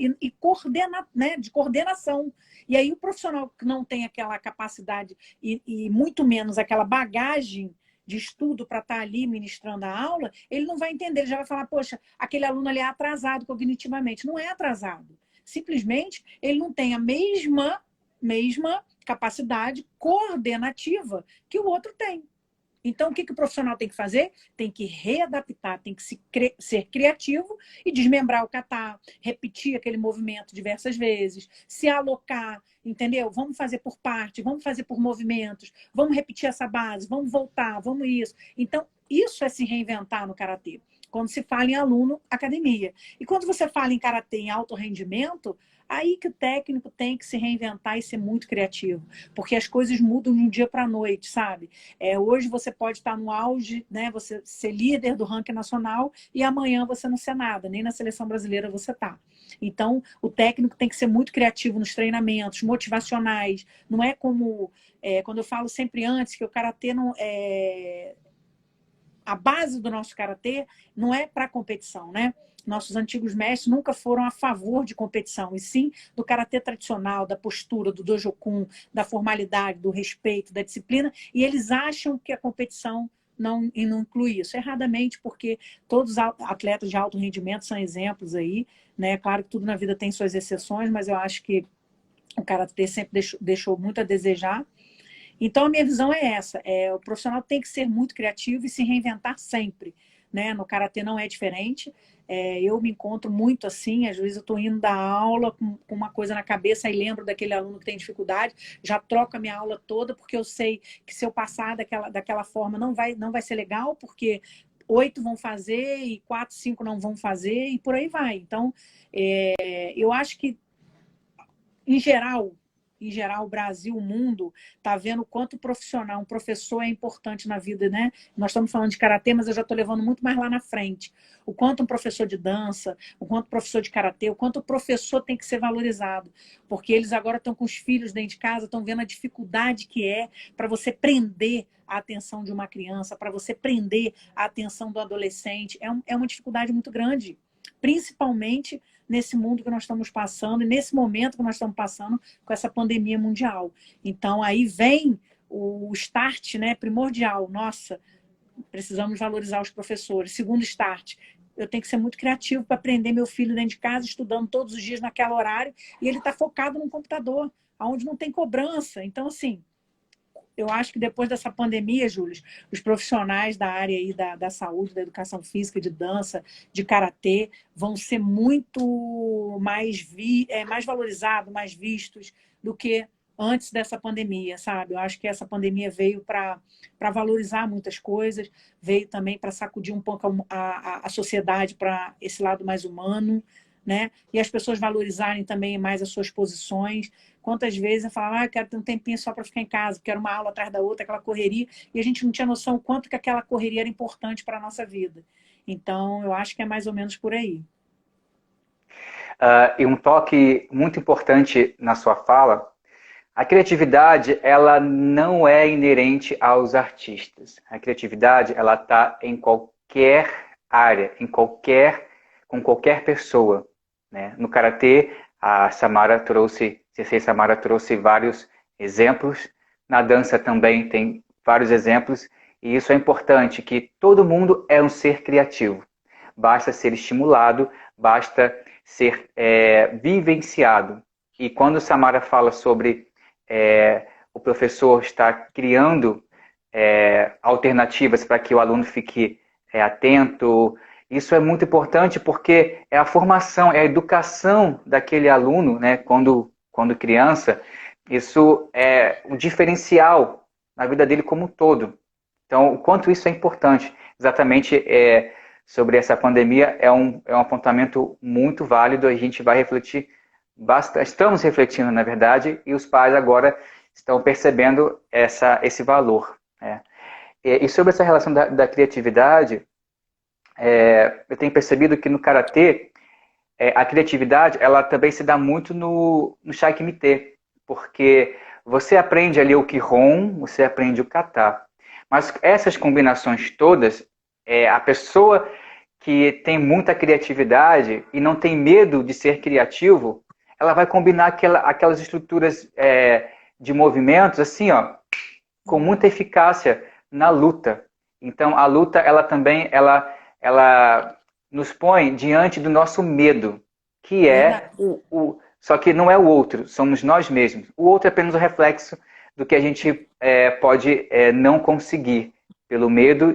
né? De coordenação. E aí o profissional que não tem aquela capacidade e muito menos aquela bagagem de estudo para estar ali ministrando a aula, ele não vai entender, ele já vai falar, poxa, aquele aluno ali é atrasado cognitivamente. Não é atrasado. Simplesmente ele não tem a mesma capacidade coordenativa que o outro tem. Então, o que o profissional tem que fazer? Tem que readaptar, tem que ser criativo e desmembrar o kata, repetir aquele movimento diversas vezes, se alocar, entendeu? Vamos fazer por parte, vamos fazer por movimentos, vamos repetir essa base, vamos voltar, vamos isso. Então, isso é se reinventar no karatê, quando se fala em aluno, academia. E quando você fala em karatê em alto rendimento, aí que o técnico tem que se reinventar e ser muito criativo, porque as coisas mudam de um dia para a noite, sabe? Hoje você pode estar no auge, né? Você ser líder do ranking nacional e amanhã você não ser nada, nem na seleção brasileira você está. Então, o técnico tem que ser muito criativo nos treinamentos, motivacionais. Não é como quando eu falo sempre antes que o karatê não é a base do nosso karatê não é para competição, né? Nossos antigos mestres nunca foram a favor de competição, e sim do karatê tradicional, da postura, do dojokun, da formalidade, do respeito, da disciplina, e eles acham que a competição não inclui isso. Erradamente, porque todos os atletas de alto rendimento são exemplos aí, né? Claro que tudo na vida tem suas exceções, mas eu acho que o karatê sempre deixou muito a desejar. Então, a minha visão é essa. O profissional tem que ser muito criativo e se reinventar sempre. Né? No karatê não é diferente. Eu me encontro muito assim, às vezes eu estou indo dar aula com uma coisa na cabeça e lembro daquele aluno que tem dificuldade, já troco a minha aula toda, porque eu sei que se eu passar daquela forma não vai ser legal, porque 8 vão fazer e 4, 5 não vão fazer e por aí vai. Então, eu acho que, em geral, em geral, o Brasil, o mundo, está vendo o quanto profissional, um professor é importante na vida, né? Nós estamos falando de karatê, mas eu já estou levando muito mais lá na frente. O quanto um professor de dança, o quanto um professor de karatê, o quanto o professor tem que ser valorizado. Porque eles agora estão com os filhos dentro de casa, estão vendo a dificuldade que é para você prender a atenção de uma criança, para você prender a atenção do adolescente. É uma dificuldade muito grande, principalmente nesse mundo que nós estamos passando e nesse momento que nós estamos passando com essa pandemia mundial. Então, aí vem o start, né, primordial. Nossa, precisamos valorizar os professores. Segundo start, eu tenho que ser muito criativo para aprender meu filho dentro de casa, estudando todos os dias naquele horário, e ele está focado no computador, onde não tem cobrança. Então, assim, eu acho que depois dessa pandemia, Júlio, os profissionais da área aí da saúde, da educação física, de dança, de karatê, vão ser muito mais valorizados, mais vistos do que antes dessa pandemia, sabe? Eu acho que essa pandemia veio para valorizar muitas coisas, veio também para sacudir um pouco a sociedade para esse lado mais humano, né? E as pessoas valorizarem também mais as suas posições. Quantas vezes eu falava, eu quero ter um tempinho só para ficar em casa, quero uma aula atrás da outra, aquela correria, e a gente não tinha noção o quanto que aquela correria era importante para a nossa vida. Então, eu acho que é mais ou menos por aí. E um toque muito importante na sua fala, a criatividade, ela não é inerente aos artistas. A criatividade, ela está em qualquer área, com qualquer pessoa, né? No karatê, Sensei Samara trouxe vários exemplos. Na dança também tem vários exemplos. E isso é importante, que todo mundo é um ser criativo. Basta ser estimulado, basta ser vivenciado. E quando Samara fala sobre o professor estar criando alternativas para que o aluno fique atento, isso é muito importante porque é a formação, é a educação daquele aluno, né, quando criança, isso é um diferencial na vida dele como um todo. Então, o quanto isso é importante, exatamente sobre essa pandemia, é um apontamento muito válido, a gente vai refletir bastante, estamos refletindo, na verdade, e os pais agora estão percebendo esse valor, né? E sobre essa relação da criatividade, eu tenho percebido que no karatê, a criatividade, ela também se dá muito no Shaikimite, porque você aprende ali o Kihon, você aprende o Kata. Mas essas combinações todas, a pessoa que tem muita criatividade e não tem medo de ser criativo, ela vai combinar aquelas estruturas de movimentos assim, ó, com muita eficácia na luta. Então, a luta, ela também, ela nos põe diante do nosso medo, que é só que não é o outro, somos nós mesmos. O outro é apenas o reflexo do que a gente pode não conseguir, pelo medo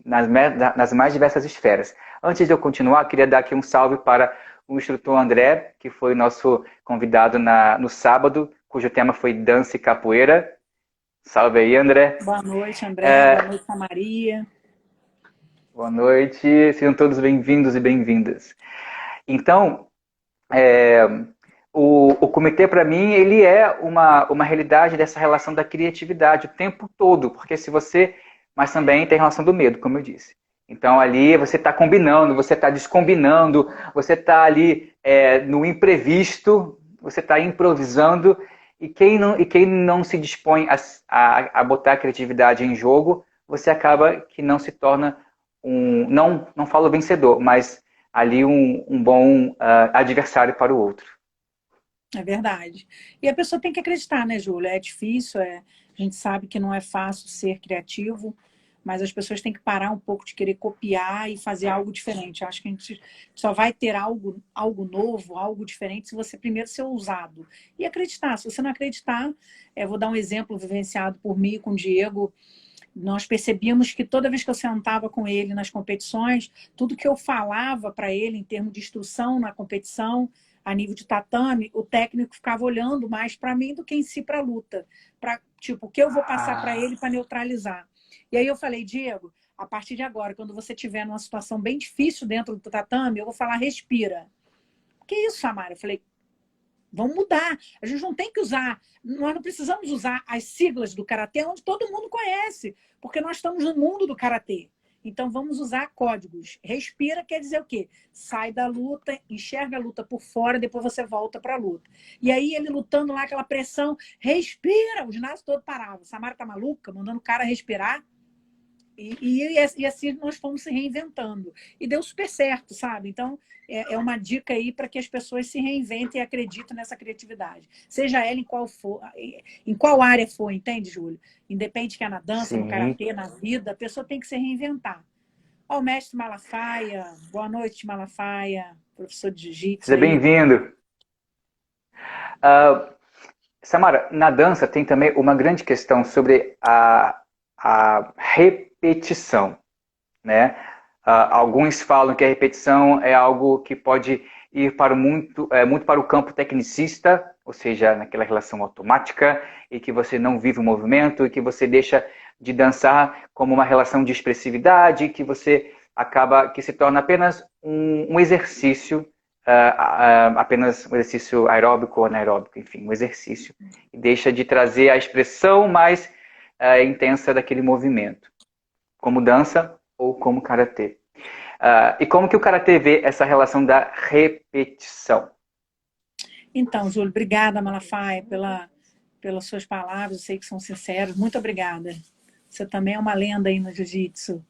nas mais diversas esferas. Antes de eu continuar, queria dar aqui um salve para o instrutor André, que foi nosso convidado no sábado, cujo tema foi dança e capoeira. Salve aí, André. Boa noite, André. Boa noite, Maria. Boa noite. Sejam todos bem-vindos e bem-vindas. Então, o comitê, para mim, ele é uma realidade dessa relação da criatividade o tempo todo, porque se você... Mas também tem relação do medo, como eu disse. Então, ali você está combinando, você está descombinando, você está ali no imprevisto, você está improvisando, e quem não se dispõe a botar a criatividade em jogo, você acaba que não se torna não falo vencedor, mas ali um bom adversário para o outro. É verdade. E a pessoa tem que acreditar, né, Júlia? É difícil, a gente sabe que não é fácil ser criativo, mas as pessoas têm que parar um pouco de querer copiar e fazer algo diferente. Eu acho que a gente só vai ter algo novo, algo diferente, se você primeiro ser ousado. E acreditar. Se você não acreditar, vou dar um exemplo vivenciado por mim e com o Diego. Nós percebíamos que toda vez que eu sentava com ele nas competições, tudo que eu falava para ele em termos de instrução na competição, a nível de tatame, o técnico ficava olhando mais para mim do que em si para a luta. Para, tipo, o que eu vou passar para ele para neutralizar. E aí eu falei, Diego, a partir de agora, quando você estiver numa situação bem difícil dentro do tatame, eu vou falar, respira. Que isso, Samara? Eu falei, Vamos mudar. A gente não tem que usar, nós não precisamos usar as siglas do karatê onde todo mundo conhece, porque nós estamos no mundo do karatê. Então vamos usar códigos. Respira quer dizer o quê? Sai da luta, enxerga a luta por fora, depois você volta para a luta. E aí ele lutando lá, aquela pressão, respira, o ginásio todo parava. Samara tá maluca, mandando o cara respirar. E assim nós fomos se reinventando. E deu super certo, sabe? Então, é uma dica aí para que as pessoas se reinventem e acreditem nessa criatividade. Seja ela em qual área for, entende, Júlio? Independe que é na dança, no Sim. karatê, na vida, a pessoa tem que se reinventar. Ó, o mestre Malafaia, boa noite, Malafaia, professor de jiu-jitsu Seja aí. bem-vindo. Uh, Samara, na dança tem também uma grande questão sobre a repetição, né? Alguns falam que a repetição é algo que pode ir para muito para o campo tecnicista, ou seja, naquela relação automática, e que você não vive o movimento, e que você deixa de dançar como uma relação de expressividade, que você que se torna apenas um exercício, apenas um exercício aeróbico ou anaeróbico, enfim, um exercício, e deixa de trazer a expressão mais intensa daquele movimento, como dança ou como karatê. E como que o karatê vê essa relação da repetição? Então, Júlio, obrigada, Malafaia, pelas suas palavras, eu sei que são sinceras. Muito obrigada. Você também é uma lenda aí no jiu-jitsu.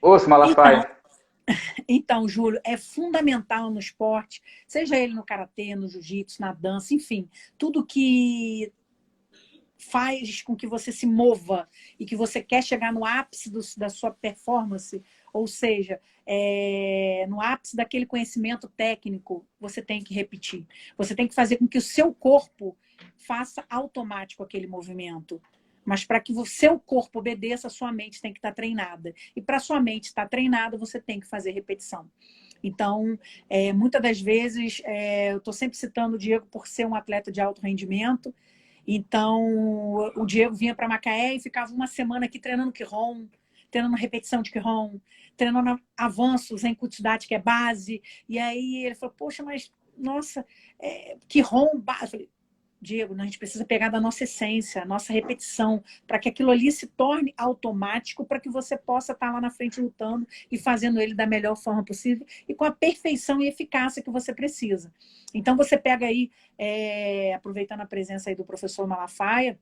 Ouça, Então, Malafaia. então, Júlio, é fundamental no esporte, seja ele no karatê, no jiu-jitsu, na dança, enfim, tudo que faz com que você se mova e que você quer chegar no ápice da sua performance, ou seja, no ápice daquele conhecimento técnico, você tem que repetir. Você tem que fazer com que o seu corpo faça automático aquele movimento. Mas para que o seu corpo obedeça, a sua mente tem que estar treinada. E para a sua mente estar treinada, você tem que fazer repetição. Então, muitas das vezes, eu estou sempre citando o Diego por ser um atleta de alto rendimento. Então, o Diego vinha para Macaé e ficava uma semana aqui treinando Kihon, treinando repetição de Kihon, treinando avanços em quantidade, que é base. E aí ele falou, poxa, mas, nossa, Kihon, base. Eu falei, Diego, a gente precisa pegar da nossa essência, nossa repetição, para que aquilo ali se torne automático, para que você possa estar lá na frente lutando e fazendo ele da melhor forma possível e com a perfeição e eficácia que você precisa. Então, você pega aí, aproveitando a presença aí do professor Malafaia,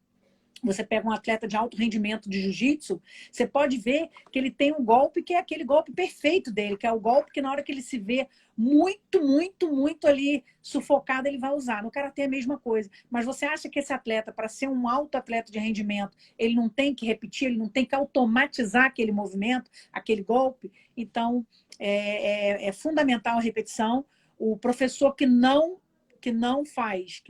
você pega um atleta de alto rendimento de jiu-jitsu, você pode ver que ele tem um golpe que é aquele golpe perfeito dele, que é o golpe que na hora que ele se vê muito, muito, muito ali sufocado, ele vai usar. No karatê é a mesma coisa. Mas você acha que esse atleta, para ser um alto atleta de rendimento, ele não tem que repetir, ele não tem que automatizar aquele movimento, aquele golpe? Então, é fundamental a repetição. O professor que não faz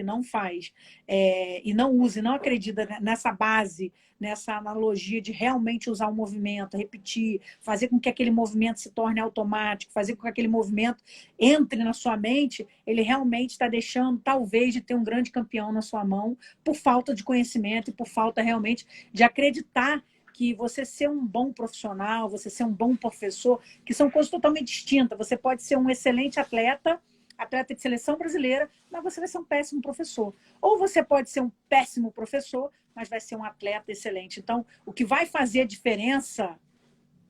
e não usa e não acredita nessa base, nessa analogia de realmente usar o movimento, repetir, fazer com que aquele movimento se torne automático, fazer com que aquele movimento entre na sua mente, ele realmente está deixando, talvez, de ter um grande campeão na sua mão por falta de conhecimento e por falta realmente de acreditar que você ser um bom profissional, você ser um bom professor, que são coisas totalmente distintas. Você pode ser um excelente atleta de seleção brasileira, mas você vai ser um péssimo professor. Ou você pode ser um péssimo professor, mas vai ser um atleta excelente. Então, o que vai fazer a diferença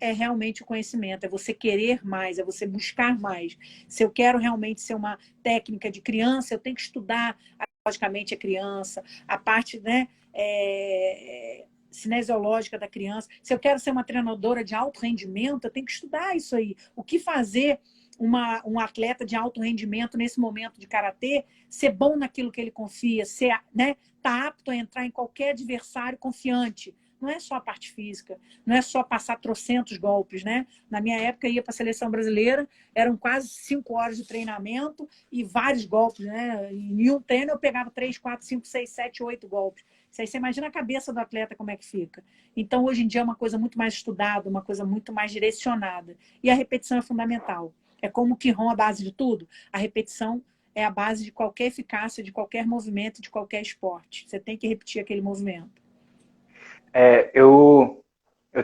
é realmente o conhecimento, é você querer mais, é você buscar mais. Se eu quero realmente ser uma técnica de criança, eu tenho que estudar, logicamente, a criança, a parte, né, cinesiológica da criança. Se eu quero ser uma treinadora de alto rendimento, eu tenho que estudar isso aí. O que fazer um atleta de alto rendimento nesse momento de karatê, ser bom naquilo que ele confia, né, tá apto a entrar em qualquer adversário confiante. Não é só a parte física, não é só passar trocentos golpes, né? Na minha época, eu ia para a seleção brasileira, eram quase 5 horas de treinamento e vários golpes, né? Em um treino eu pegava 3, 4, 5, 6, 7, 8 golpes. Isso aí você imagina a cabeça do atleta como é que fica. Então, hoje em dia é uma coisa muito mais estudada, uma coisa muito mais direcionada. E a repetição é fundamental. É como o Kihon, a base de tudo. A repetição é a base de qualquer eficácia, de qualquer movimento, de qualquer esporte. Você tem que repetir aquele movimento. Eu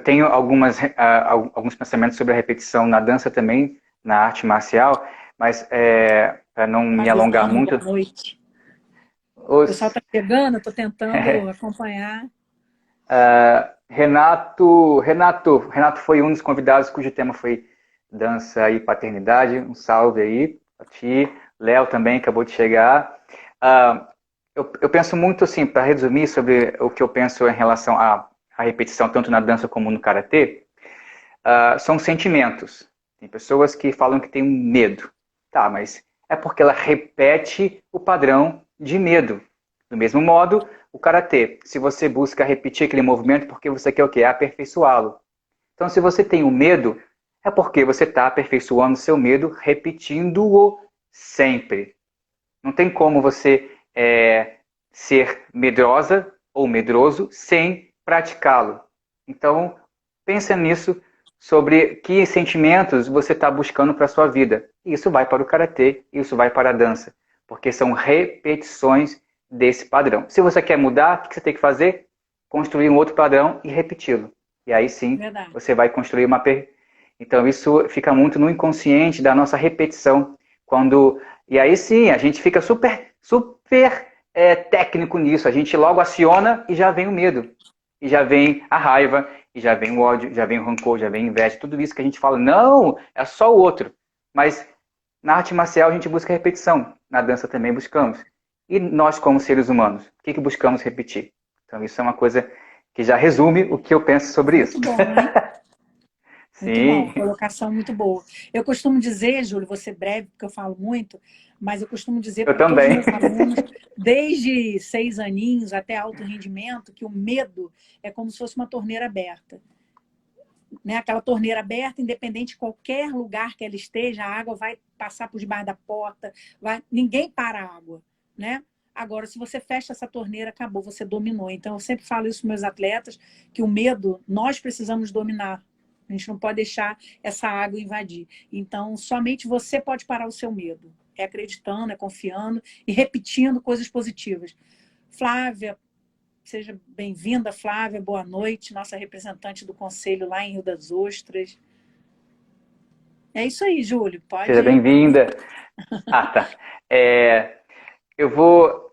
tenho alguns pensamentos sobre a repetição na dança também, na arte marcial, mas para não me alongar Fabiano, muito, boa noite. O pessoal está chegando, eu estou tentando acompanhar. Renato foi um dos convidados cujo tema foi dança e paternidade. Um salve aí a ti. Léo também acabou de chegar. Eu penso muito assim, para resumir sobre o que eu penso em relação à repetição, tanto na dança como no karatê, são sentimentos. Tem pessoas que falam que tem medo. Tá, mas é porque ela repete o padrão de medo. Do mesmo modo, o karatê, se você busca repetir aquele movimento porque você quer o quê? Aperfeiçoá-lo. Então, se você tem um medo, é porque você está aperfeiçoando o seu medo, repetindo-o sempre. Não tem como você ser medrosa ou medroso sem praticá-lo. Então, pensa nisso, sobre que sentimentos você está buscando para a sua vida. Isso vai para o karatê, isso vai para a dança, porque são repetições desse padrão. Se você quer mudar, o que você tem que fazer? Construir um outro padrão e repeti-lo. E aí sim, Verdade. você vai construir uma... Então isso fica muito no inconsciente da nossa repetição. E aí sim, a gente fica super técnico nisso. A gente logo aciona e já vem o medo. E já vem a raiva, e já vem o ódio, já vem o rancor, já vem a inveja. Tudo isso que a gente fala, não, é só o outro. Mas na arte marcial a gente busca repetição. Na dança também buscamos. E nós, como seres humanos, o que buscamos repetir? Então, isso é uma coisa que já resume o que eu penso sobre isso. Muito bom, né? Muito Sim. bom, colocação muito boa. Eu costumo dizer, Júlio, vou ser breve, porque eu falo muito, mas eu costumo dizer para todos os meus alunos, desde 6 aninhos até alto rendimento, que o medo é como se fosse uma torneira aberta. Né? Aquela torneira aberta, independente de qualquer lugar que ela esteja, a água vai passar por debaixo da porta, ninguém para a água, né? Agora, se você fecha essa torneira, acabou, você dominou. Então, eu sempre falo isso para meus atletas, que o medo, nós precisamos dominar. A gente não pode deixar essa água invadir. Então, somente você pode parar o seu medo. É acreditando, é confiando e repetindo coisas positivas. Flávia, seja bem-vinda, Flávia, boa noite, nossa representante do Conselho lá em Rio das Ostras. É isso aí, Júlio, pode... Seja bem-vinda. Tá. Eu vou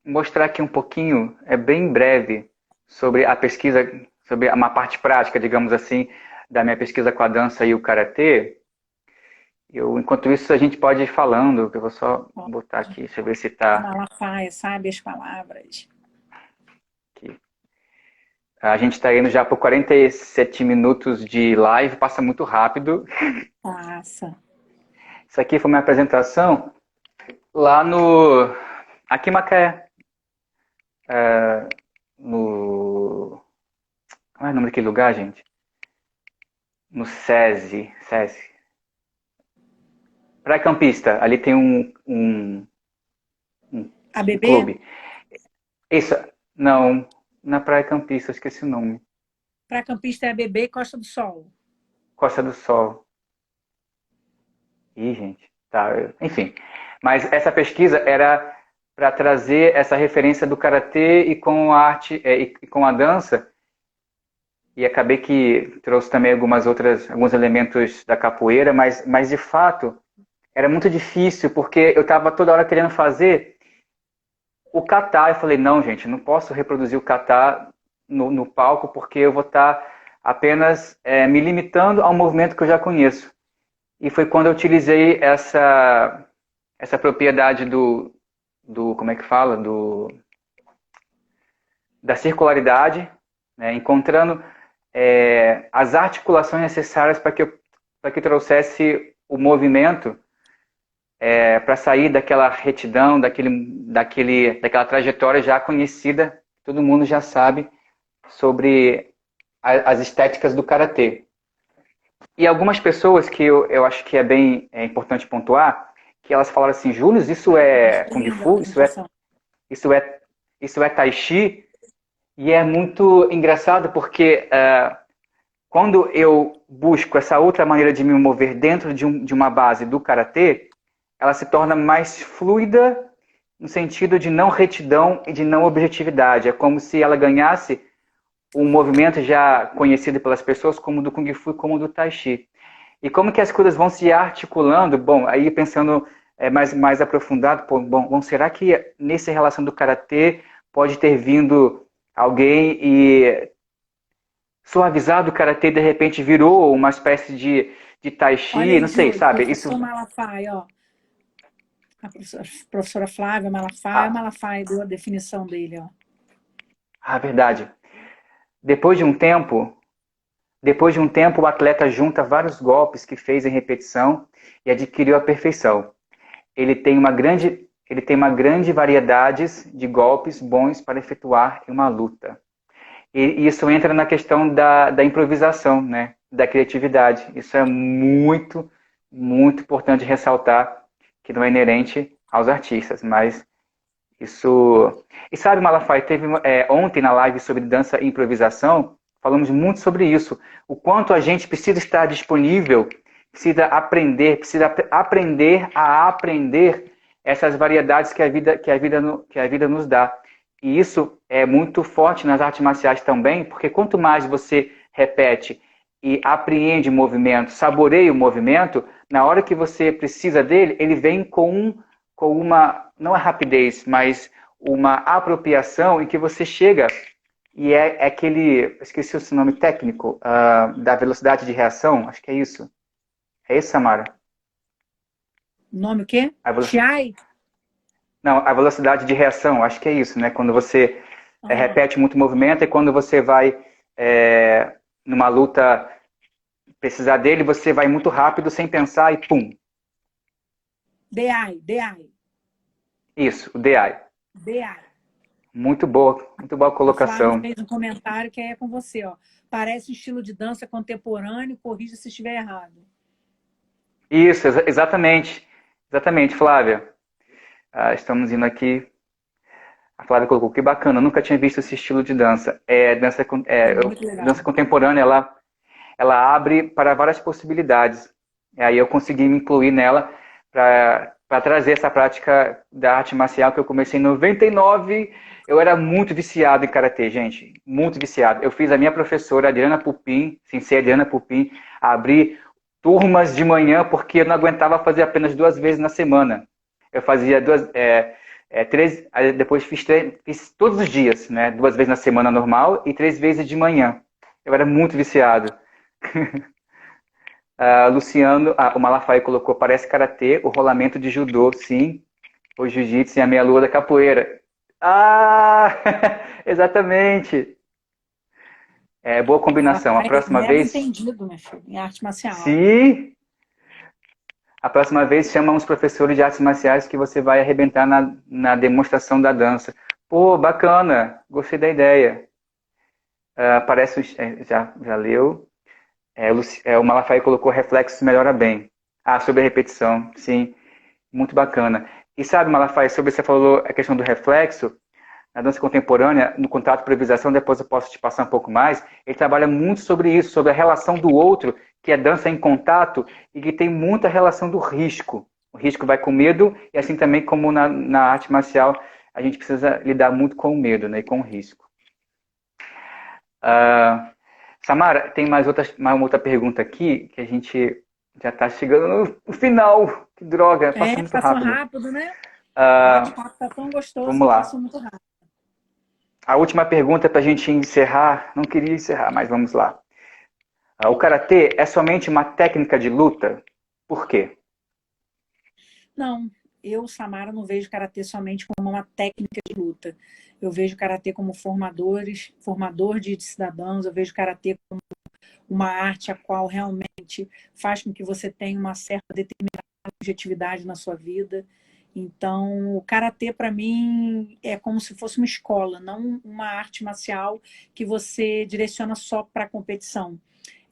mostrar aqui um pouquinho, bem breve, sobre a pesquisa, sobre uma parte prática, digamos assim, da minha pesquisa com a dança e o karatê. Enquanto isso, a gente pode ir falando, eu vou só botar aqui, deixa eu ver se está... Malafaia, sabe as palavras. Aqui. A gente está indo já por 47 minutos de live, passa muito rápido. Passa. Isso aqui foi uma apresentação lá aqui em Macaé. Qual é o nome daquele lugar, gente? No SESI. Pré-campista, ali tem um ABB? Clube. Isso, não, na Praia Campista, eu esqueci o nome. Pré-campista é ABB Costa do Sol. Costa do Sol. Ih, gente, tá, enfim. Mas essa pesquisa era para trazer essa referência do karatê e com a arte e com a dança. E acabei que trouxe também alguns elementos da capoeira, mas de fato era muito difícil, porque eu estava toda hora querendo fazer o kata. Eu falei, não, gente, não posso reproduzir o kata no palco, porque eu vou estar apenas me limitando ao movimento que eu já conheço. E foi quando eu utilizei essa propriedade como é que fala? Da circularidade, né? Encontrando as articulações necessárias para que eu trouxesse o movimento para sair daquela retidão, daquela trajetória já conhecida, todo mundo já sabe sobre as estéticas do karatê. E algumas pessoas que eu acho que é bem importante pontuar, que elas falaram assim, Júlio, isso é Kung Fu, isso é Tai Chi, e é muito engraçado porque quando eu busco essa outra maneira de me mover dentro de uma base do karatê, ela se torna mais fluida no sentido de não retidão e de não objetividade. É como se ela ganhasse um movimento já conhecido pelas pessoas como do Kung Fu e como do Tai Chi. E como que as coisas vão se articulando? Bom, aí pensando mais aprofundado, pô, bom, será que nessa relação do karatê pode ter vindo alguém e suavizado o karatê de repente virou uma espécie de tai Olha chi, aí, não sei, Júlio, sabe? professor Isso, Malafaia, ó. A professora Flávia Malafaia, o ah, Malafaia deu a definição dele, ó. verdade. Depois de um tempo, Depois de um tempo, o atleta junta vários golpes que fez em repetição e adquiriu a perfeição. Ele tem uma grande variedade de golpes bons para efetuar em uma luta. E isso entra na questão da improvisação, né? Da criatividade. Isso é muito, muito importante ressaltar que não é inerente aos artistas, mas isso. E sabe, Malafaia, teve ontem na live sobre dança e improvisação, falamos muito sobre isso. O quanto a gente precisa estar disponível, precisa aprender a aprender essas variedades que a vida nos dá. E isso é muito forte nas artes marciais também, porque quanto mais você repete e apreende o movimento, saboreia o movimento, na hora que você precisa dele, ele vem com uma, não a rapidez, mas uma apropriação em que você chega e é aquele, esqueci o nome técnico, da velocidade de reação, acho que é isso. É isso, Samara? O nome o quê? A velocidade, Chiai? não, a velocidade de reação, acho que é isso, né? Quando você Ah, repete muito movimento e quando você vai numa luta precisar dele, você vai muito rápido sem pensar e pum. DI, DI, Isso, o DI. DI. Muito boa A Flávia colocação. fez um comentário que é com você, ó. Parece um estilo de dança contemporâneo, corrija se estiver errado. Isso, exatamente. Exatamente, Flávia. Estamos indo aqui. A Flávia colocou, que bacana, nunca tinha visto esse estilo de dança. Muito Dança legal. contemporânea, ela abre para várias possibilidades. E aí eu consegui me incluir nela para trazer essa prática da arte marcial que eu comecei em 99. Eu era muito viciado em karatê, gente, muito viciado. Eu fiz a minha professora, Adriana Pupim, sensei Adriana Pupim, abrir turmas de manhã porque eu não aguentava fazer apenas 2 vezes na semana. Eu fazia três, aí depois fiz todos os dias, né? 2 vezes na semana normal e 3 vezes de manhã. Eu era muito viciado. Luciano, o Malafaia colocou, parece karatê, o rolamento de judô, sim, o jiu-jitsu e a meia-lua da capoeira. Ah, exatamente. Boa combinação. A Malafaia é próxima mega vez, entendido, meu filho, em arte marcial. sim, a próxima vez chama uns professores de artes marciais que você vai arrebentar na demonstração da dança. Pô, bacana, gostei da ideia. Parece, já leu. O Malafaia colocou reflexos melhora bem. Sobre a repetição, sim, muito bacana. E sabe, Malafaia, sobre você falou a questão do reflexo, na dança contemporânea, no contrato de improvisação, depois eu posso te passar um pouco mais, ele trabalha muito sobre isso, sobre a relação do outro, que é dança em contato, e que tem muita relação do risco. O risco vai com medo, e assim também como na arte marcial, a gente precisa lidar muito com o medo, né, e com o risco. Ah, Samara, tem uma outra pergunta aqui, que a gente já está chegando no final. Que droga, passa muito Passou rápido. rápido, né? O Ah, bate-papo tá tão gostoso Vamos que lá. passou muito rápido. A última pergunta para a gente encerrar. Não queria encerrar, mas vamos lá. O karatê é somente uma técnica de luta? Por quê? Não, eu, Samara, não vejo karatê somente como uma técnica de luta. Eu vejo karatê como formador de cidadãos, eu vejo karatê como uma arte a qual realmente faz com que você tenha uma certa determinada objetividade na sua vida. Então, o karatê para mim é como se fosse uma escola, não uma arte marcial que você direciona só para a competição.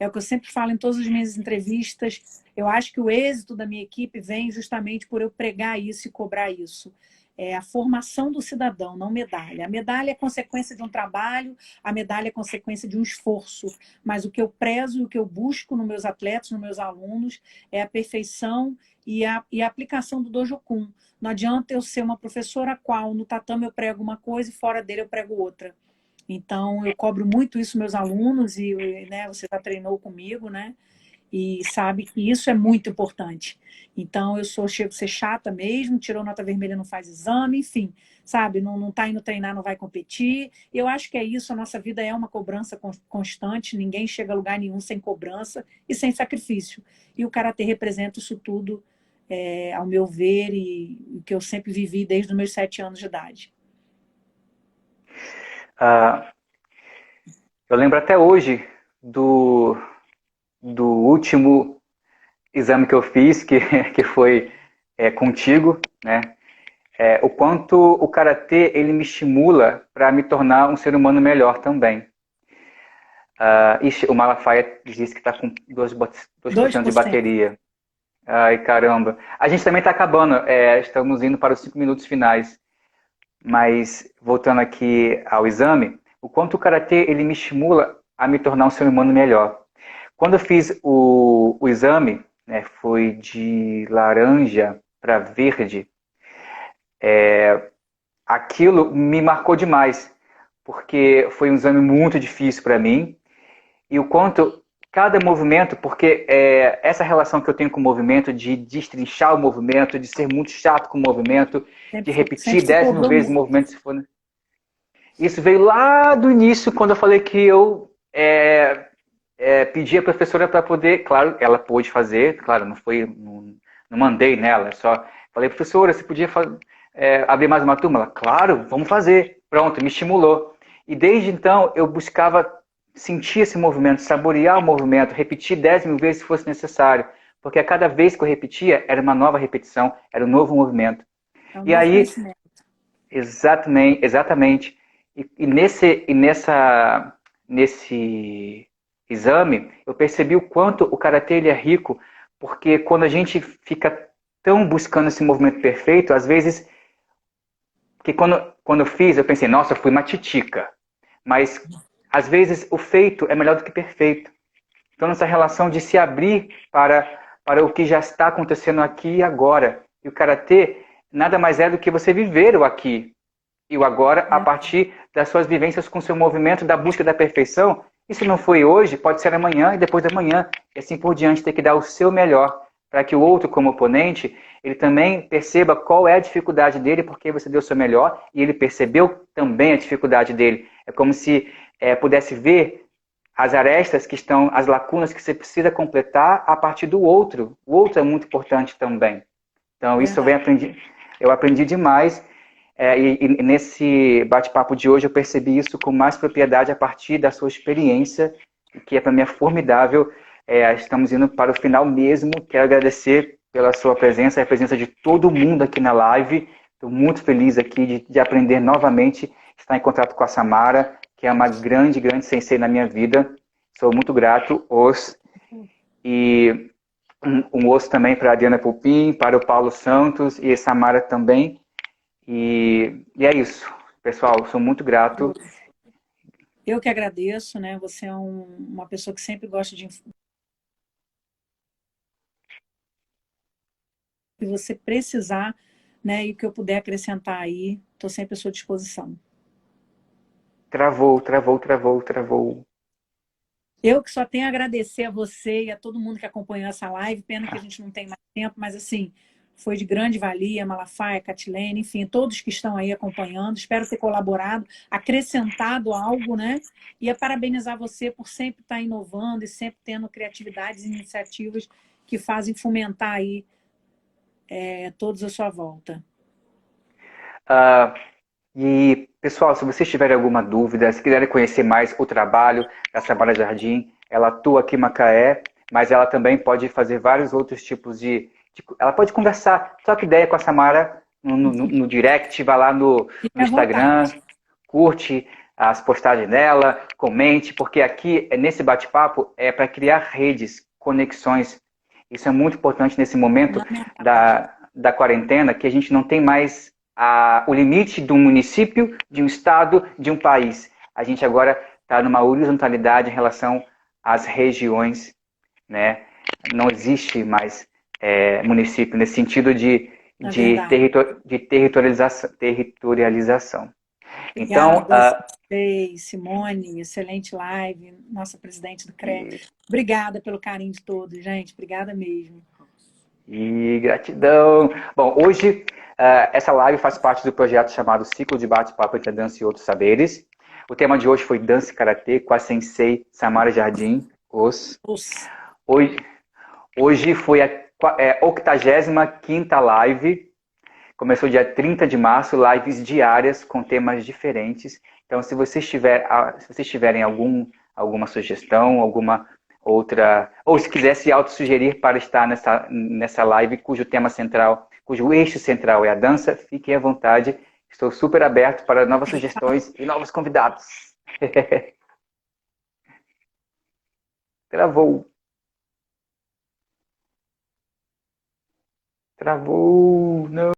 É o que eu sempre falo em todas as minhas entrevistas. Eu acho que o êxito da minha equipe vem justamente por eu pregar isso e cobrar isso. É a formação do cidadão, não medalha. A medalha é consequência de um trabalho, a medalha é consequência de um esforço. Mas o que eu prezo e o que eu busco nos meus atletas, nos meus alunos, é a perfeição e a aplicação do Dojokun. Não adianta eu ser uma professora a qual no tatame eu prego uma coisa e fora dele eu prego outra. Então, eu cobro muito isso meus alunos e né, você já treinou comigo, né? e sabe que isso é muito importante. Então, chego a ser chata mesmo, tirou nota vermelha, não faz exame, enfim, sabe? Não tá indo treinar, não vai competir. Eu acho que é isso, a nossa vida é uma cobrança constante, ninguém chega a lugar nenhum sem cobrança e sem sacrifício. E o Karatê representa isso tudo, ao meu ver, e que eu sempre vivi desde os meus 7 anos de idade. Eu lembro até hoje do último exame que eu fiz, que foi contigo, né? O quanto o Karatê ele me estimula para me tornar um ser humano melhor também. O Malafaia disse que está com 2% de 2%. bateria. Ai, caramba. A gente também está acabando, estamos indo para os 5 minutos finais. Mas, voltando aqui ao exame, o quanto o Karatê ele me estimula a me tornar um ser humano melhor. Quando eu fiz o exame, né, foi de laranja para verde, aquilo me marcou demais, porque foi um exame muito difícil para mim, e o quanto cada movimento, porque essa relação que eu tenho com o movimento, de destrinchar o movimento, de ser muito chato com o movimento, de repetir 10 mil vezes o movimento, se for... Isso veio lá do início, quando eu falei que eu pedi a professora para poder, claro, ela pôde fazer, claro, não mandei nela, só falei, professora, você podia abrir mais uma turma? Ela, claro, vamos fazer. Pronto, me estimulou. E desde então eu buscava sentir esse movimento, saborear o movimento, repetir 10 mil vezes se fosse necessário, porque a cada vez que eu repetia era uma nova repetição, era um novo movimento. E aí, exatamente. E nesse exame, eu percebi o quanto o Karatê ele é rico, porque quando a gente fica tão buscando esse movimento perfeito, às vezes, que quando eu fiz, eu pensei, nossa, eu fui uma titica. Mas, às vezes, o feito é melhor do que perfeito. Então, nessa relação de se abrir para o que já está acontecendo aqui e agora. E o Karatê nada mais é do que você viver o aqui e o agora a partir das suas vivências com o seu movimento da busca da perfeição. E se não foi hoje, pode ser amanhã e depois de amanhã. E assim por diante, ter que dar o seu melhor para que o outro, como oponente, ele também perceba qual é a dificuldade dele, porque você deu o seu melhor e ele percebeu também a dificuldade dele. É como se pudesse ver as arestas que estão, as lacunas que você precisa completar a partir do outro. O outro é muito importante também. Então, isso eu aprendi demais. E nesse bate-papo de hoje eu percebi isso com mais propriedade a partir da sua experiência, que para mim é formidável. Estamos indo para o final mesmo. Quero agradecer pela sua presença e a presença de todo mundo aqui na live. Estou muito feliz aqui de aprender novamente, estar em contato com a Samara, que é uma grande, grande sensei na minha vida. Sou muito grato. E um osso também para a Diana Pupim, para o Paulo Santos e a Samara também. E é isso, pessoal, sou muito grato. Eu que agradeço, né? Você é uma pessoa que sempre gosta de... Se você precisar, né, e o que eu puder acrescentar aí, estou sempre à sua disposição. Travou. Eu que só tenho a agradecer a você e a todo mundo que acompanhou essa live. Pena que a gente não tem mais tempo, mas assim, foi de grande valia, Malafaia, Catilene, enfim, todos que estão aí acompanhando. Espero ter colaborado, acrescentado algo, né? E a parabenizar você por sempre estar inovando e sempre tendo criatividades e iniciativas que fazem fomentar aí todos à sua volta. E, pessoal, se vocês tiverem alguma dúvida, se quiserem conhecer mais o trabalho da Samara Jardim, ela atua aqui em Macaé, mas ela também pode fazer vários outros tipos ela pode conversar, troca ideia com a Samara no direct, vai lá no Instagram, curte as postagens dela, comente, porque aqui, nesse bate-papo, é para criar redes, conexões. Isso é muito importante nesse momento da quarentena, que a gente não tem mais o limite de um município, de um estado, de um país. A gente agora está numa horizontalidade em relação às regiões, né? Não existe mais município nesse sentido de territorialização. Então, Obrigada a você, Simone, excelente live, nossa presidente do CRE. Obrigada pelo carinho de todos, gente. Obrigada mesmo. e gratidão. Bom, hoje essa live faz parte do projeto chamado Ciclo de Bate-Papo entre a Dança e Outros Saberes. O tema de hoje foi Dança e Karatê com a Sensei Samara Jardim. Hoje foi a 85ª live. Começou dia 30 de março, lives diárias com temas diferentes. Então, se vocês tiverem alguma sugestão, alguma outra, ou se quiser se autossugerir para estar nessa live cujo tema central, cujo eixo central é a dança, fiquem à vontade. Estou super aberto para novas sugestões e novos convidados. Travou. Travou. Não.